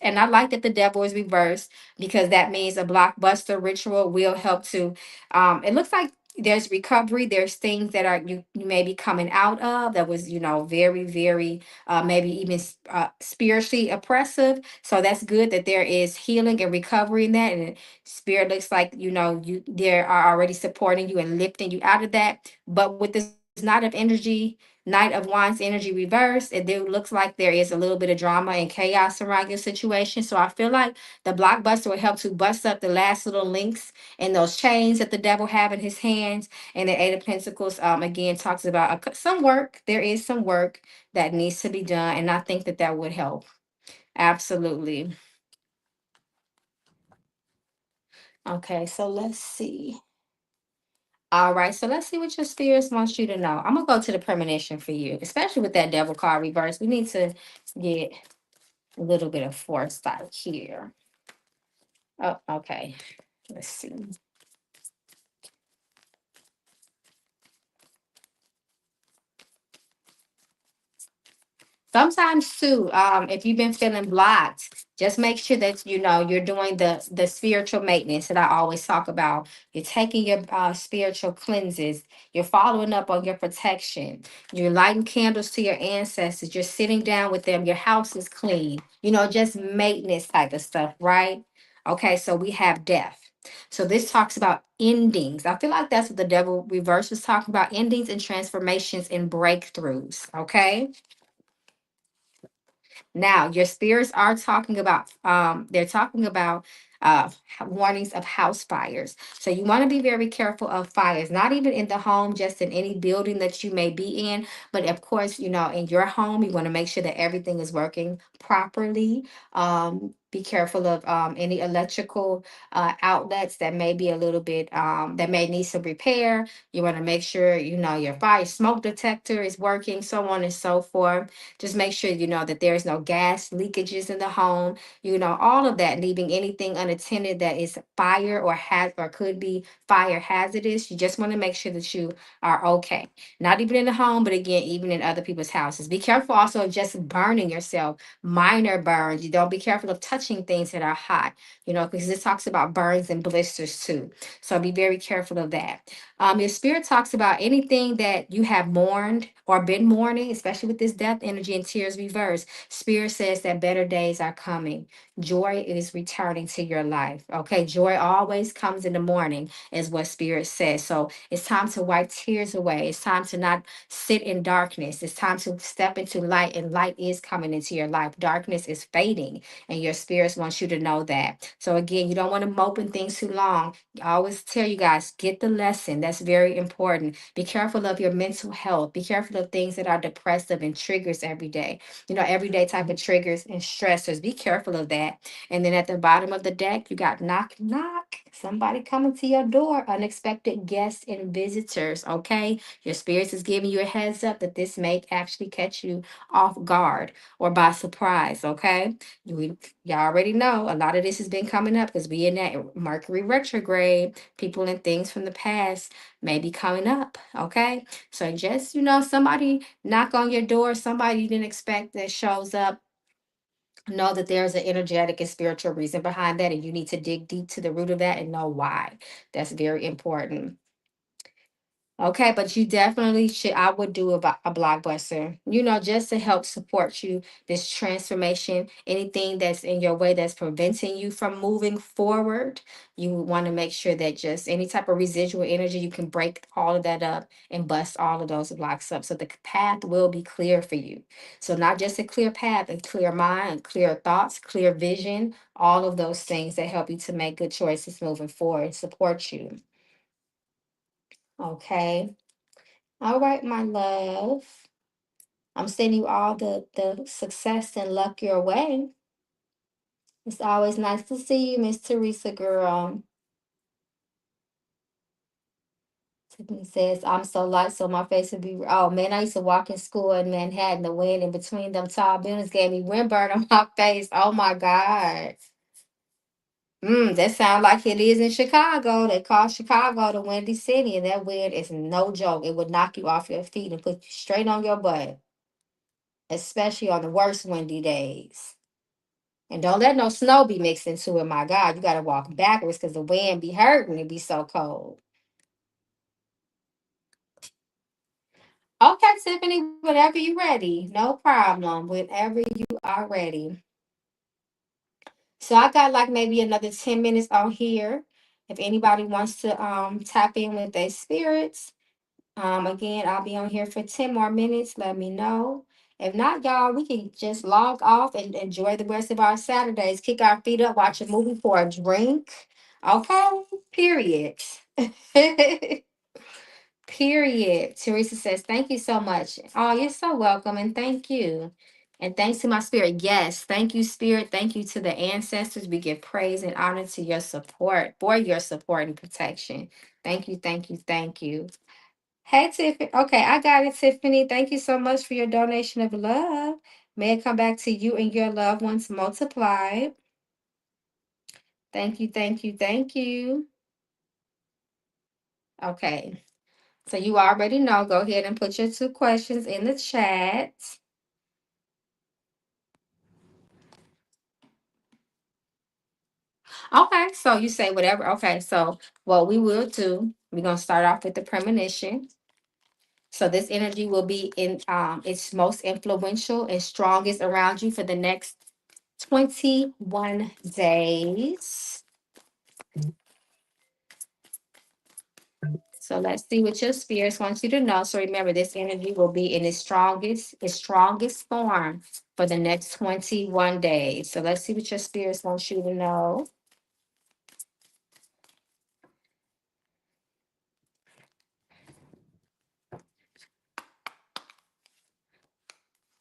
And I like that the devil is reversed because that means a blockbuster ritual will help to. It looks like there's recovery. There's things that are you may be coming out of that was very very maybe even spiritually oppressive. So that's good that there is healing and recovery in that, and spirit looks like you they are already supporting you and lifting you out of that. But with this not of energy, Knight of Wands energy reversed. It do looks like there is a little bit of drama and chaos around your situation. So I feel like the blockbuster will help to bust up the last little links and those chains that the devil have in his hands. And the Eight of Pentacles, again, talks about some work. There is some work that needs to be done, and I think that that would help. Absolutely. Okay, so let's see. All right, so let's see what your spirits wants you to know. I'm gonna go to the premonition for you, especially with that devil card reverse. We need to get a little bit of foresight here. Oh, okay. Let's see. Sometimes too, if you've been feeling blocked, just make sure that you know you're doing the spiritual maintenance that I always talk about. You're taking your spiritual cleanses. You're following up on your protection. You're lighting candles to your ancestors. You're sitting down with them. Your house is clean. You know, just maintenance type of stuff, right? Okay, so we have death. So this talks about endings. I feel like that's what the devil reverse was talking about: endings and transformations and breakthroughs. Okay. Now, your spirits are talking about, they're talking about warnings of house fires. So you want to be very careful of fires, not even in the home, just in any building that you may be in. But of course, you know, in your home, you want to make sure that everything is working properly. Be careful of any electrical outlets that may be a little bit, that may need some repair. You want to make sure, you know, your fire smoke detector is working, so on and so forth. Just make sure you know that there is no gas leakages in the home. You know, all of that, leaving anything unattended that is fire or has or could be fire hazardous. You just want to make sure that you are okay. Not even in the home, but again, even in other people's houses. Be careful also of just burning yourself, minor burns. You don't be careful of touching things that are hot, you know, because it talks about burns and blisters too. So be very careful of that. Your spirit talks about anything that you have mourned or been mourning, especially with this death energy and tears reverse. Spirit says that better days are coming. Joy is returning to your life. Okay, joy always comes in the morning, is what Spirit says. So it's time to wipe tears away. It's time to not sit in darkness. It's time to step into light, and light is coming into your life. Darkness is fading, and your spirits wants you to know that. So again, you don't want to mope in things too long. I always tell you guys, get the lesson. That's very important. Be careful of your mental health. Be careful of things that are depressive and triggers every day. You know, everyday type of triggers and stressors. Be careful of that. And then at the bottom of the deck, you got knock, knock. Somebody coming to your door. Unexpected guests and visitors. Okay. Your spirits is giving you a heads up that this may actually catch you off guard or by surprise. Okay. Y'all already know a lot of this has been coming up because we in that Mercury retrograde. People and things from the past may be coming up. Okay. So just, you know, somebody knock on your door, somebody you didn't expect that shows up. Know that there's an energetic and spiritual reason behind that, and you need to dig deep to the root of that and know why. That's very important. Okay, but you definitely should. I would do a blockbuster, you know, just to help support you, this transformation, anything that's in your way that's preventing you from moving forward. You want to make sure that just any type of residual energy, you can break all of that up and bust all of those blocks up. So the path will be clear for you. So, not just a clear path, a clear mind, clear thoughts, clear vision, all of those things that help you to make good choices moving forward, support you. Okay. All right, my love. I'm sending you all the success and luck your way. It's always nice to see you, Miss Teresa girl. Tiffany says, I'm so light, so my face would be. Oh man, I used to walk in school in Manhattan. The wind in between them tall buildings gave me windburn on my face. Oh my God. That sounds like it is in Chicago. They call Chicago the Windy City, and that wind is no joke. It would knock you off your feet and put you straight on your butt, especially on the worst windy days. And don't let no snow be mixed into it, my God. You gotta walk backwards because the wind be hurting. It be so cold. Okay, Tiffany, whenever you ready. No problem. Whenever you are ready. So I got like maybe another 10 minutes on here. If anybody wants to tap in with their spirits, Again, I'll be on here for 10 more minutes. Let me know. If not, y'all, we can just log off and enjoy the rest of our Saturdays. Kick our feet up, watch a movie for a drink. Okay, period. Period. Teresa says, thank you so much. Oh, you're so welcome, and thank you. And thanks to my spirit. Yes, thank you, spirit. Thank you to the ancestors. We give praise and honor to your support, for your support and protection. Thank you, thank you, thank you. Hey, Tiffany. Okay, I got it, Tiffany. Thank you so much for your donation of love. May it come back to you and your loved ones multiplied. Thank you, thank you, thank you. Okay, so you already know. Go ahead and put your 2 questions in the chat. Okay, so you say whatever. Okay, so what we will do, we're gonna start off with the premonition. So this energy will be in its most influential and strongest around you for the next 21 days. So let's see what your spirits want you to know. So remember, this energy will be in its strongest form for the next 21 days. So let's see what your spirits want you to know.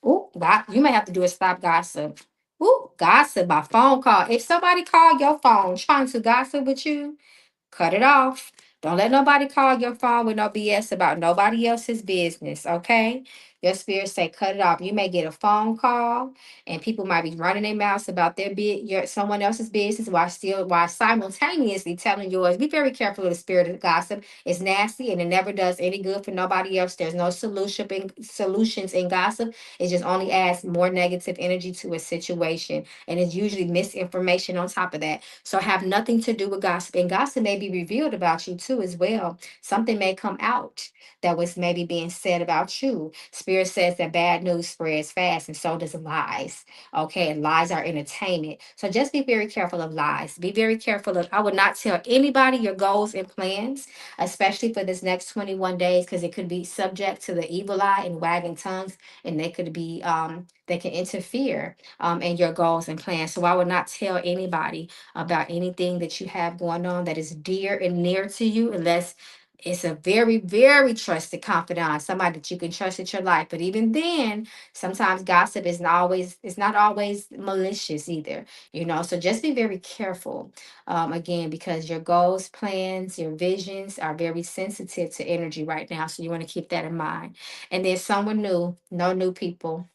Oh, God, you may have to do a stop gossip. Oh, gossip by phone call. If somebody call your phone trying to gossip with you, cut it off. Don't let nobody call your phone with no BS about nobody else's business, okay? Your spirit say cut it off. You may get a phone call and people might be running their mouths about someone else's business while simultaneously telling yours. Be very careful of the spirit of gossip. It's nasty and it never does any good for nobody else. There's no solutions in gossip. It just only adds more negative energy to a situation. And it's usually misinformation on top of that. So have nothing to do with gossip. And gossip may be revealed about you too as well. Something may come out that was maybe being said about you. Spirit says that bad news spreads fast, and so does lies. Okay, and lies are entertainment. So just be very careful of lies. Be very careful of, I would not tell anybody your goals and plans, especially for this next 21 days, because it could be subject to the evil eye and wagging tongues, and they can interfere in your goals and plans. So I would not tell anybody about anything that you have going on that is dear and near to you, unless it's a very, very trusted confidant, somebody that you can trust with your life. But even then, sometimes gossip is not always malicious either, you know. So just be very careful, again, because your goals, plans, your visions are very sensitive to energy right now. So you want to keep that in mind. And then someone new, no new people.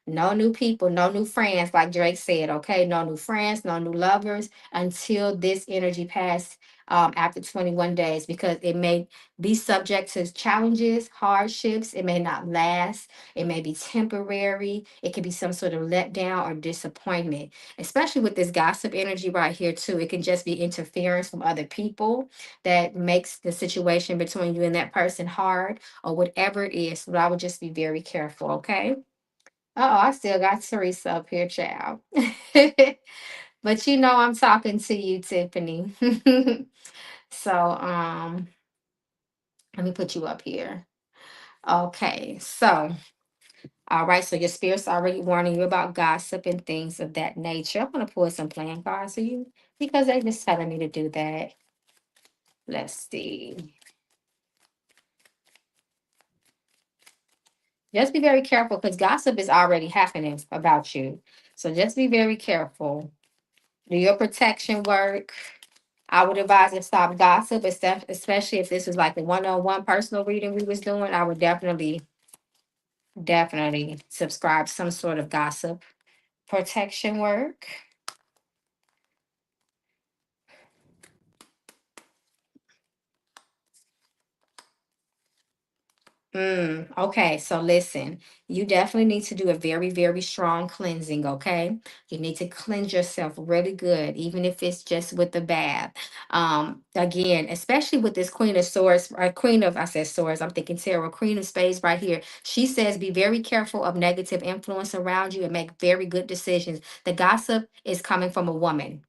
No new people, no new friends, like Drake said, okay? No new friends, no new lovers until this energy pass after 21 days, because it may be subject to challenges, hardships. It may not last. It may be temporary. It could be some sort of letdown or disappointment, especially with this gossip energy right here, too. It can just be interference from other people that makes the situation between you and that person hard or whatever it is. But I would just be very careful, okay? Oh, I still got Teresa up here, child. But you know I'm talking to you, Tiffany. So let me put you up here. Okay, so all right, so your spirit's already warning you about gossip and things of that nature. I'm gonna pull some playing cards for you because they're just telling me to do that. Let's see. Just be very careful because gossip is already happening about you. So just be very careful. Do your protection work. I would advise to stop gossip, especially if this was like a one-on-one personal reading we was doing. I would definitely subscribe some sort of gossip protection work. Okay, so listen, you definitely need to do a very, very strong cleansing, okay? You need to cleanse yourself really good, even if it's just with the bath. Again, especially with this Queen of Swords, I said Swords, I'm thinking Tarot, Queen of Spades right here. She says, be very careful of negative influence around you and make very good decisions. The gossip is coming from a woman,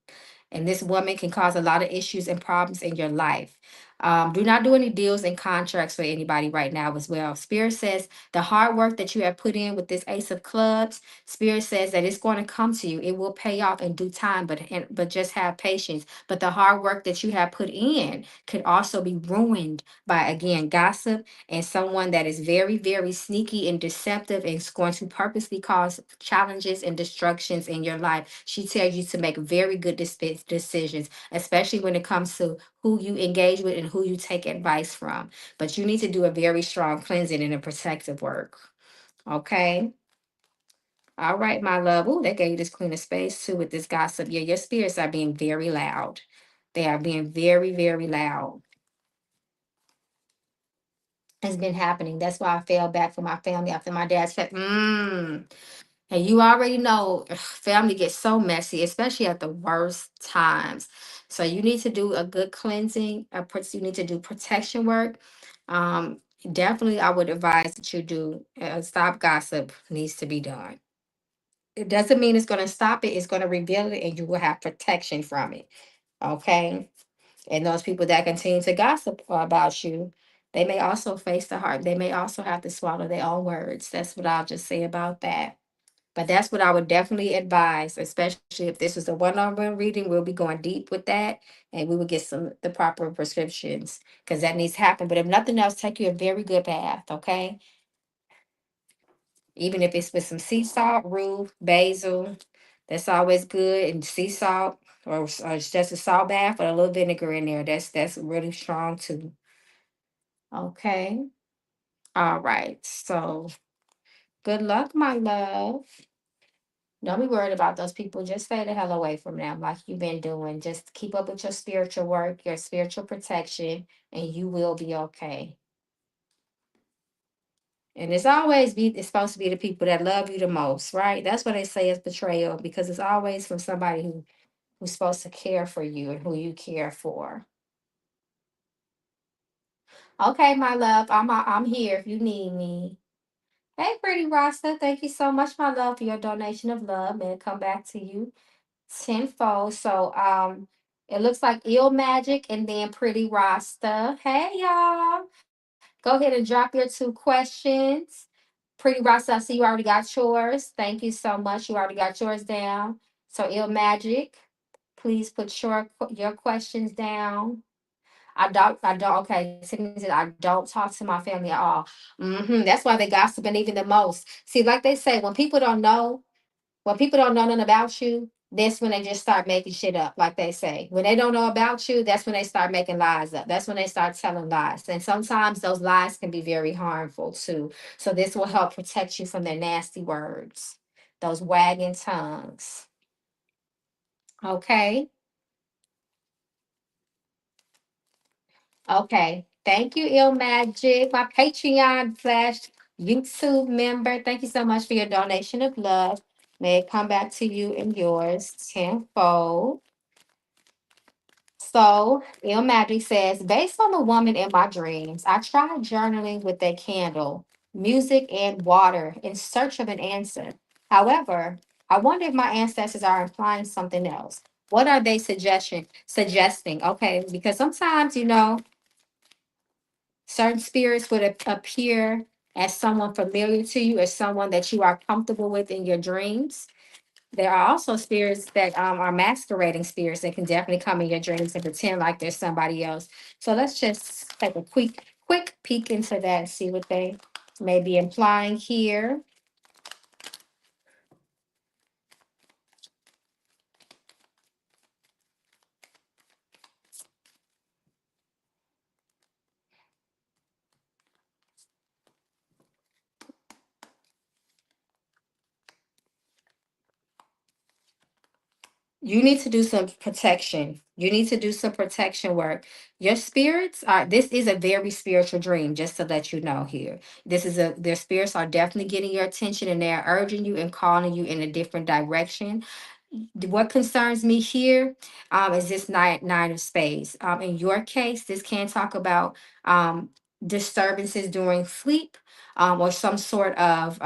and this woman can cause a lot of issues and problems in your life. Do not do any deals and contracts for anybody right now as well. Spirit says the hard work that you have put in with this Ace of Clubs, Spirit says that it's going to come to you. It will pay off in due time, but just have patience. But the hard work that you have put in could also be ruined by, again, gossip and someone that is very, very sneaky and deceptive and is going to purposely cause challenges and destructions in your life. She tells you to make very good decisions, especially when it comes to who you engage with and who you take advice from. But you need to do a very strong cleansing and a protective work. Okay. All right, my love. Oh, they gave you this queen of space too with this gossip. Yeah, your spirits are being very loud. They are being very, very loud. It's been happening. That's why I fell back from my family after my dad said, And you already know family gets so messy, especially at the worst times. So you need to do a good cleansing. You need to do protection work. Um, Definitely, I would advise that you do stop gossip needs to be done. It doesn't mean it's going to stop it. It's going to reveal it, and you will have protection from it. Okay. And those people that continue to gossip about you, they may also face the heart. They may also have to swallow their own words. That's what I'll just say about that. But that's what I would definitely advise, especially if this was a one-on-one reading. We'll be going deep with that, and we will get some the proper prescriptions because that needs to happen. But if nothing else, take you a very good bath, okay? Even if it's with some sea salt, rue, basil, that's always good. And sea salt, or it's just a salt bath with a little vinegar in there. That's really strong too. Okay. All right. So good luck, my love. Don't be worried about those people. Just stay the hell away from them like you've been doing. Just keep up with your spiritual work, your spiritual protection, and you will be okay. And it's supposed to be the people that love you the most, right? That's what they say is betrayal, because it's always from somebody who's supposed to care for you and who you care for. Okay, my love, I'm here if you need me. Hey, pretty Rasta, thank you so much, my love, for your donation of love. May it come back to you tenfold. So it looks like Ill Magic and then Pretty Rasta. Hey y'all. Go ahead and drop your two questions. Pretty Rasta, I see you already got yours. Thank you so much. You already got yours down. So Ill Magic, please put your questions down. Okay. Tiffany said, I don't talk to my family at all. That's why they gossiping even the most. See, like they say, when people don't know nothing about you, that's when they just start making shit up, like they say. When they don't know about you, that's when they start making lies up. That's when they start telling lies. And sometimes those lies can be very harmful too. So this will help protect you from their nasty words, those wagging tongues. Okay. Okay. Thank you, Il Magic, my Patreon slash YouTube member. Thank you so much for your donation of love. May it come back to you and yours tenfold. So, Il Magic says, based on the woman in my dreams, I tried journaling with a candle, music, and water in search of an answer. However, I wonder if my ancestors are implying something else. What are they suggesting? Okay, because sometimes, certain spirits would appear as someone familiar to you, as someone that you are comfortable with in your dreams. There are also spirits that are masquerading spirits that can definitely come in your dreams and pretend like there's somebody else. So let's just take a quick peek into that and see what they may be implying here. You need to do some protection. You need to do some protection work. Your spirits are, this is a very spiritual dream, just to let you know here. Their spirits are definitely getting your attention and they're urging you and calling you in a different direction. What concerns me here is this nine of spades. In your case, this can talk about disturbances during sleep, or some sort of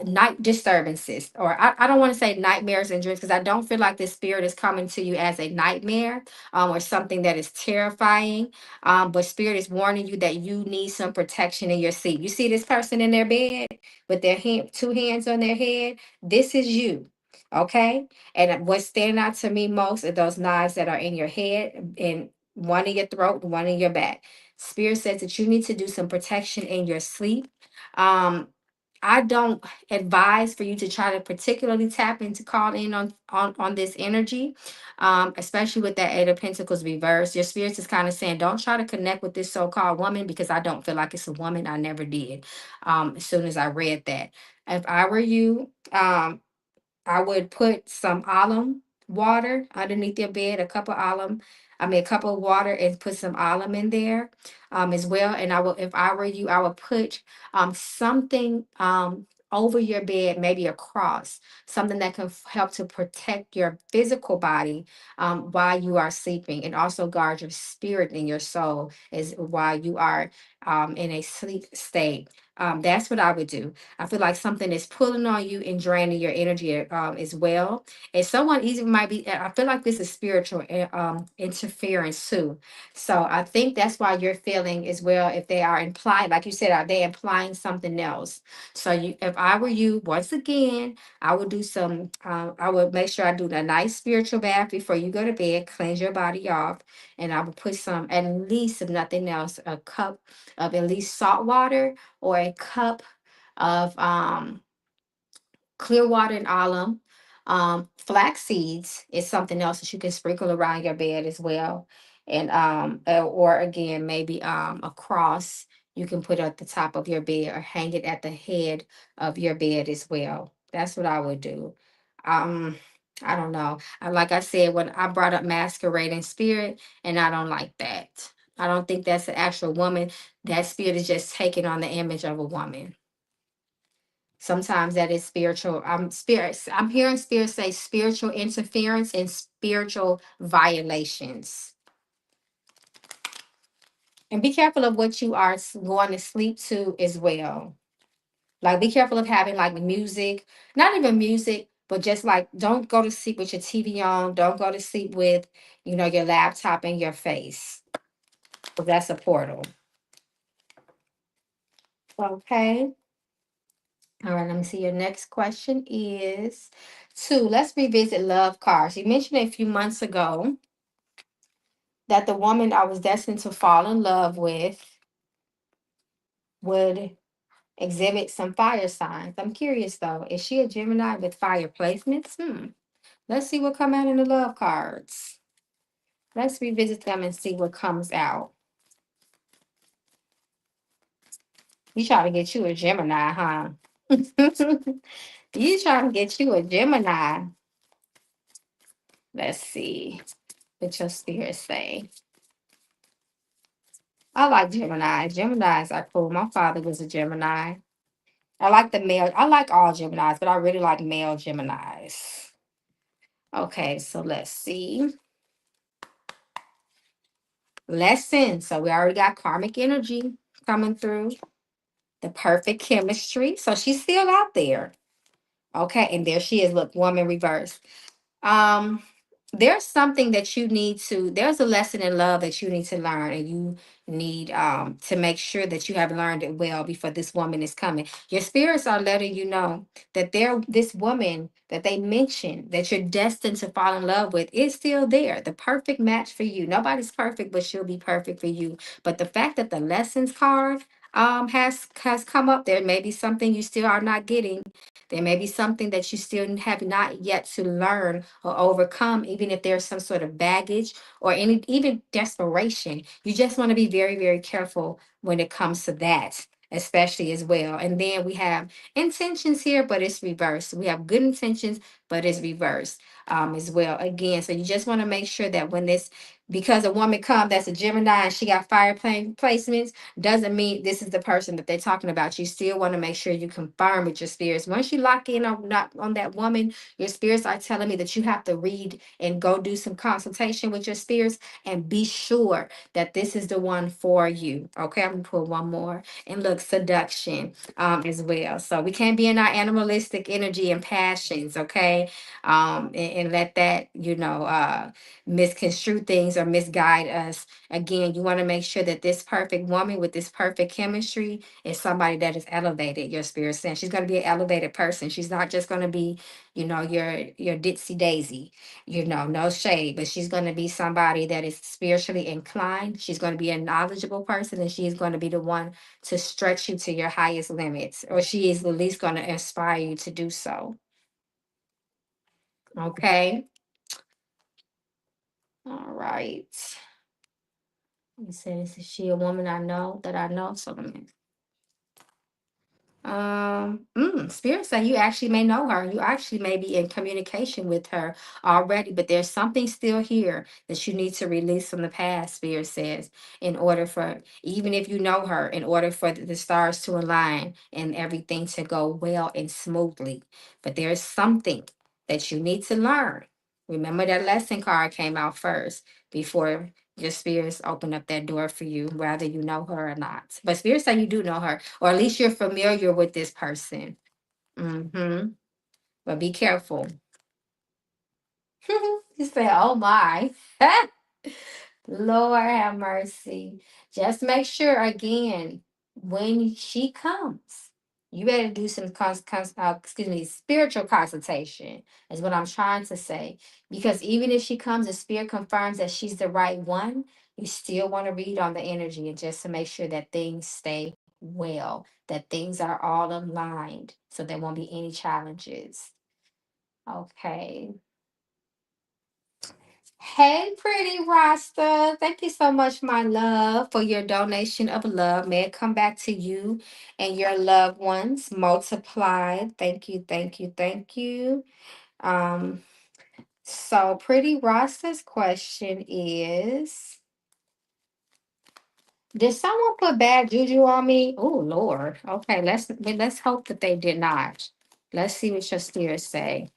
night disturbances, or I don't want to say nightmares and dreams, because I don't feel like this spirit is coming to you as a nightmare, or something that is terrifying. But spirit is warning you that you need some protection in your sleep. You see this person in their bed with their two hands on their head? This is you. Okay. And what's standing out to me most are those knives that are in your head, and one in your throat, one in your back. Spirit says that you need to do some protection in your sleep. Um, I don't advise for you to try to particularly tap into call in on this energy, especially with that Eight of Pentacles reverse. Your spirit is kind of saying, don't try to connect with this so-called woman, because I don't feel like it's a woman. I never did. As soon as I read that, if I were you, I would put some alum water underneath your bed, a cup of alum, a cup of water, and put some alum in there, as well. And I will, if I were you, I would put something over your bed, maybe a cross, something that can help to protect your physical body while you are sleeping, and also guard your spirit and your soul is while you are in a sleep state. That's what I would do. I feel like something is pulling on you and draining your energy as well. And someone even might be, I feel like this is spiritual interference too. So I think that's why you're feeling as well, if they are implying, like you said, are they implying something else? So you, if I were you, once again, I would do some, I would make sure I do a nice spiritual bath before you go to bed, cleanse your body off. And I would put some, at least if nothing else, a cup of at least salt water, or a cup of clear water and alum. Flax seeds is something else that you can sprinkle around your bed as well. And or again, maybe a cross you can put at the top of your bed, or hang it at the head of your bed as well. That's what I would do. Um, I don't know. Like I said, when I brought up masquerading spirit, and I don't like that. I don't think that's an actual woman. That spirit is just taking on the image of a woman. Sometimes that is spiritual. Spirits. I'm hearing spirits say spiritual interference and spiritual violations. And be careful of what you are going to sleep to as well. Like, be careful of having like music, not even music, but just like, don't go to sleep with your TV on. Don't go to sleep with, your laptop in your face. 'Cause that's a portal. Okay. All right, let me see. Your next question is two. Let's revisit love cards. You mentioned a few months ago that the woman I was destined to fall in love with would exhibit some fire signs. I'm curious though, is she a Gemini with fire placements? Let's see what come out in the love cards. Let's revisit them and see what comes out. You try to get you a Gemini, huh? You trying to get you a Gemini. Let's see what your spirits say. I like Gemini. Geminis are cool. My father was a Gemini. I like the male. I like all Geminis, but I really like male Geminis. Okay, so let's see. Lesson. So we already got karmic energy coming through. The perfect chemistry. So she's still out there. Okay, and there she is. Look, woman reverse. Um, there's something that you need to, there's a lesson in love that you need to learn, and you need to make sure that you have learned it well before this woman is coming. Your spirits are letting you know that this woman that they mentioned that you're destined to fall in love with is still there, the perfect match for you. Nobody's perfect, but she'll be perfect for you. But the fact that the lessons card has come up, there may be something you still are not getting. There may be something that you still have not yet to learn or overcome, even if there's some sort of baggage or any even desperation. You just want to be very, very careful when it comes to that, especially as well. And then we have intentions here, but it's reversed. We have good intentions, but it's reversed as well. Again, so you just want to make sure that when this, because a woman come that's a Gemini and she got fire plane placements, doesn't mean this is the person that they're talking about. You still want to make sure you confirm with your spirits. Once you lock in on not on that woman, your spirits are telling me that you have to read and go do some consultation with your spirits and be sure that this is the one for you. Okay, I'm gonna put one more and look, seduction as well. So we can't be in our animalistic energy and passions, okay? And let that, misconstrue things or misguide us. Again, you want to make sure that this perfect woman with this perfect chemistry is somebody that is elevated, your spirit saying. She's going to be an elevated person. She's not just going to be, your ditzy daisy, no shade, but she's going to be somebody that is spiritually inclined. She's going to be a knowledgeable person, and she's going to be the one to stretch you to your highest limits, or she is at least going to inspire you to do so. Okay. All right. You said, is she a woman I know that I know? So let me Spirit say you actually may know her. You actually may be in communication with her already, but there's something still here that you need to release from the past, Spirit says, in order for, even if you know her, in order for the stars to align and everything to go well and smoothly. But there's something that you need to learn. Remember that lesson card came out first before your spirits open up that door for you, whether you know her or not. But spirits say you do know her, or at least you're familiar with this person. Mm-hmm. But be careful. You say, oh my. Lord have mercy. Just make sure again, when she comes, you better do some spiritual consultation, is what I'm trying to say. Because even if she comes and spirit confirms that she's the right one, you still want to read on the energy and just to make sure that things stay well, that things are all aligned so there won't be any challenges. Okay. Hey, pretty Rasta. Thank you so much, my love, for your donation of love. May it come back to you and your loved ones multiplied. Thank you, thank you, thank you. Um, so pretty Rasta's question is, did someone put bad juju on me? Oh Lord. Okay, let's hope that they did not. Let's see what your spirits say.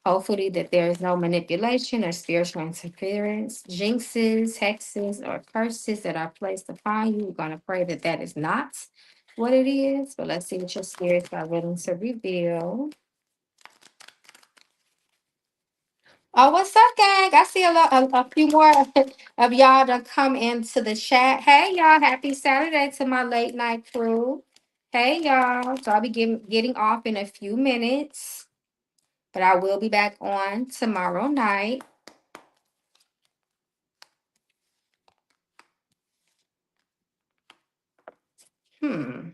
Hopefully that there is no manipulation or spiritual interference, jinxes, hexes, or curses that are placed upon you. We're going to pray that that is not what it is. But let's see what your spirits are willing to reveal. Oh, what's up, gang? I see a few more of y'all to come into the chat. Hey, y'all. Happy Saturday to my late night crew. Hey, y'all. So I'll be getting off in a few minutes, but I will be back on tomorrow night. Hmm.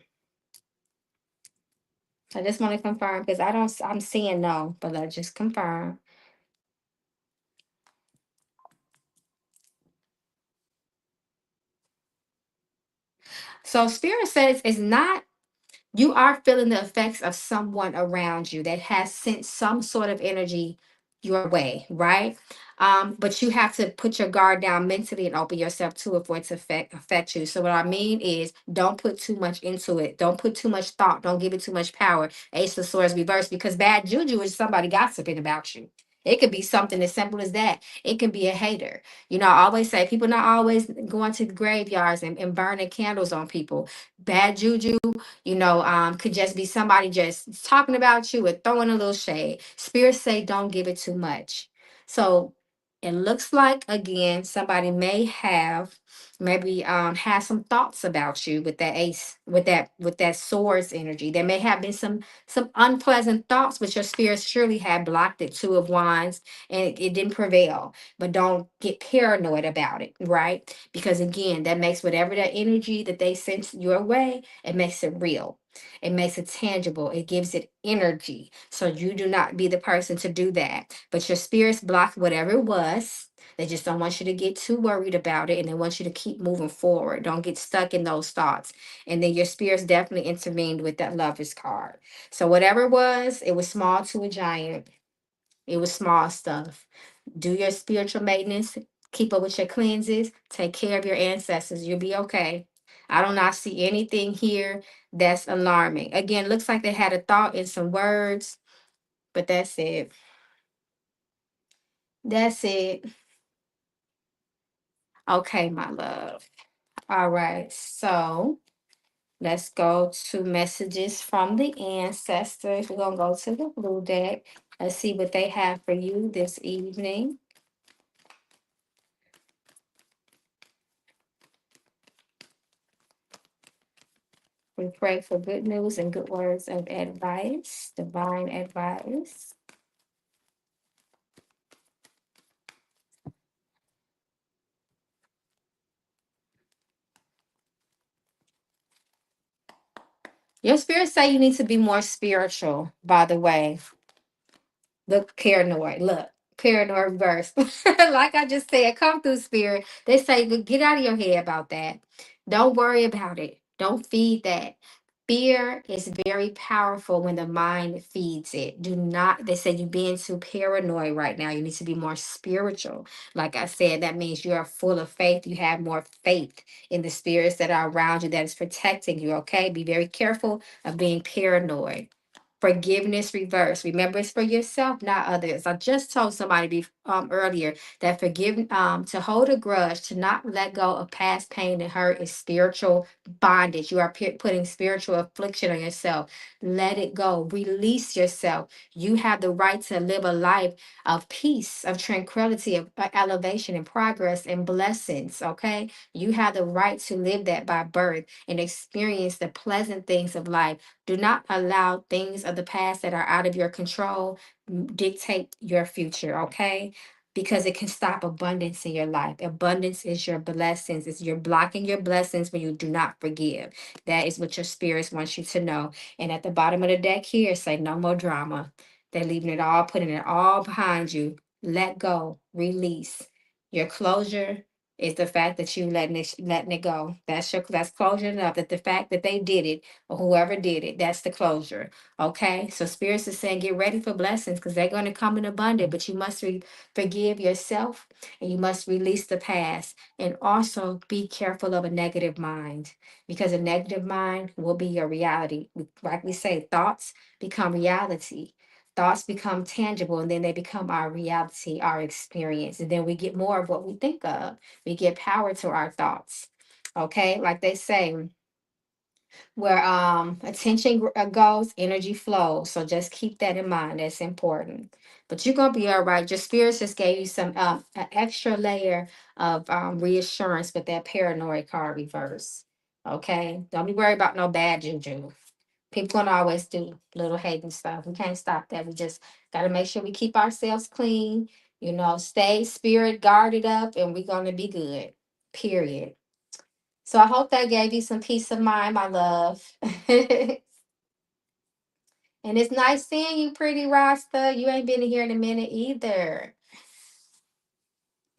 I just want to confirm because I'm seeing no, but I just confirm. So Spirit says it's not, you are feeling the effects of someone around you that has sent some sort of energy your way, right? But you have to put your guard down mentally and open yourself to it for it to affect you. So what I mean is, don't put too much into it. Don't put too much thought. Don't give it too much power. Ace of Swords reverse, because bad juju is somebody gossiping about you. It could be something as simple as that. It can be a hater. I always say people not always going to the graveyards and burning candles on people. Bad juju, could just be somebody just talking about you or throwing a little shade. Spirits say don't give it too much. So it looks like again somebody may have maybe have some thoughts about you with that ace, with that swords energy. There may have been some unpleasant thoughts, but your spirit surely had blocked it. Two of Wands, and it didn't prevail. But don't get paranoid about it, right? Because again, that makes whatever that energy that they sent your way, it makes it real. It makes it tangible. It gives it energy. So you do not be the person to do that. But your spirits blocked whatever it was. They just don't want you to get too worried about it, and they want you to keep moving forward. Don't get stuck in those thoughts. And then your spirits definitely intervened with that Lovers card. So whatever it was small to a giant. It was small stuff. Do your spiritual maintenance, keep up with your cleanses, take care of your ancestors. You'll be okay. I do not see anything here that's alarming. Again, looks like they had a thought in some words, but that's it. That's it. Okay, my love. All right. So let's go to messages from the ancestors. We're going to go to the blue deck. Let's see what they have for you this evening. We pray for good news and good words of advice, divine advice. Your spirit say you need to be more spiritual, by the way. Look, paranoid. Look, paranoid reverse. Like I just said, come through spirit. They say, "Look, get out of your head about that. Don't worry about it. Don't feed that." Fear is very powerful when the mind feeds it. Do not, they say you're being too paranoid right now. You need to be more spiritual. Like I said, that means you are full of faith. You have more faith in the spirits that are around you that is protecting you. Okay. Be very careful of being paranoid. Forgiveness reverse. Remember, it's for yourself, not others. I just told somebody earlier that to hold a grudge, to not let go of past pain and hurt is spiritual bondage. You are putting spiritual affliction on yourself. Let it go. Release yourself. You have the right to live a life of peace, of tranquility, of elevation and progress and blessings. Okay. You have the right to live that by birth and experience the pleasant things of life. Do not allow things of the past that are out of your control dictate your future, okay? Because it can stop abundance in your life. Abundance is your blessings. It's you're blocking your blessings when you do not forgive. That is what your spirits wants you to know. And at the bottom of the deck here, say no more drama. They're leaving it all, putting it all behind you. Let go, release. Your closure is the fact that you letting it go. That's closure enough. That the fact that they did it or whoever did it, that's the closure. Okay. So spirits is saying get ready for blessings because they're going to come in abundance, but you must forgive yourself and you must release the past. And also be careful of a negative mind because a negative mind will be your reality. Like we say, thoughts become reality. Thoughts become tangible and then they become our reality, our experience. And then we get more of what we think of. We get power to our thoughts. Okay. Like they say, where attention goes, energy flows. So just keep that in mind. That's important. But you're gonna be all right. Your spirits just gave you some an extra layer of reassurance with that paranoid card reverse. Okay, don't be worried about no bad juju. People gonna always do little hating stuff. We can't stop that. We just gotta make sure we keep ourselves clean. Stay spirit guarded up, and we're gonna be good. Period. So I hope that gave you some peace of mind, my love. And it's nice seeing you, pretty Rasta. You ain't been here in a minute either.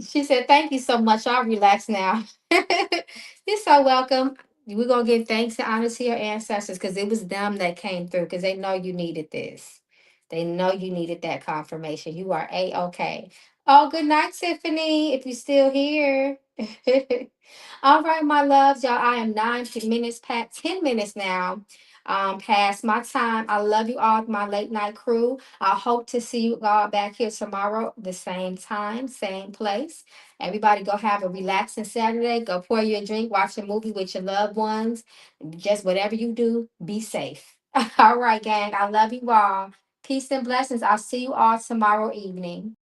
She said, "Thank you so much. I'll relax now." You're so welcome. We're going to give thanks and honor to your ancestors because it was them that came through because they know you needed this. They know you needed that confirmation. You are A-OK. Oh, good night, Tiffany, if you're still here. All right, my loves, y'all. I am 9 minutes past 10 minutes now. Past my time. I love you all, my late night crew. I hope to see you all back here tomorrow, the same time, same place. Everybody go have a relaxing Saturday. Go pour you a drink, watch a movie with your loved ones. Just whatever you do, be safe. All right, gang. I love you all. Peace and blessings. I'll see you all tomorrow evening.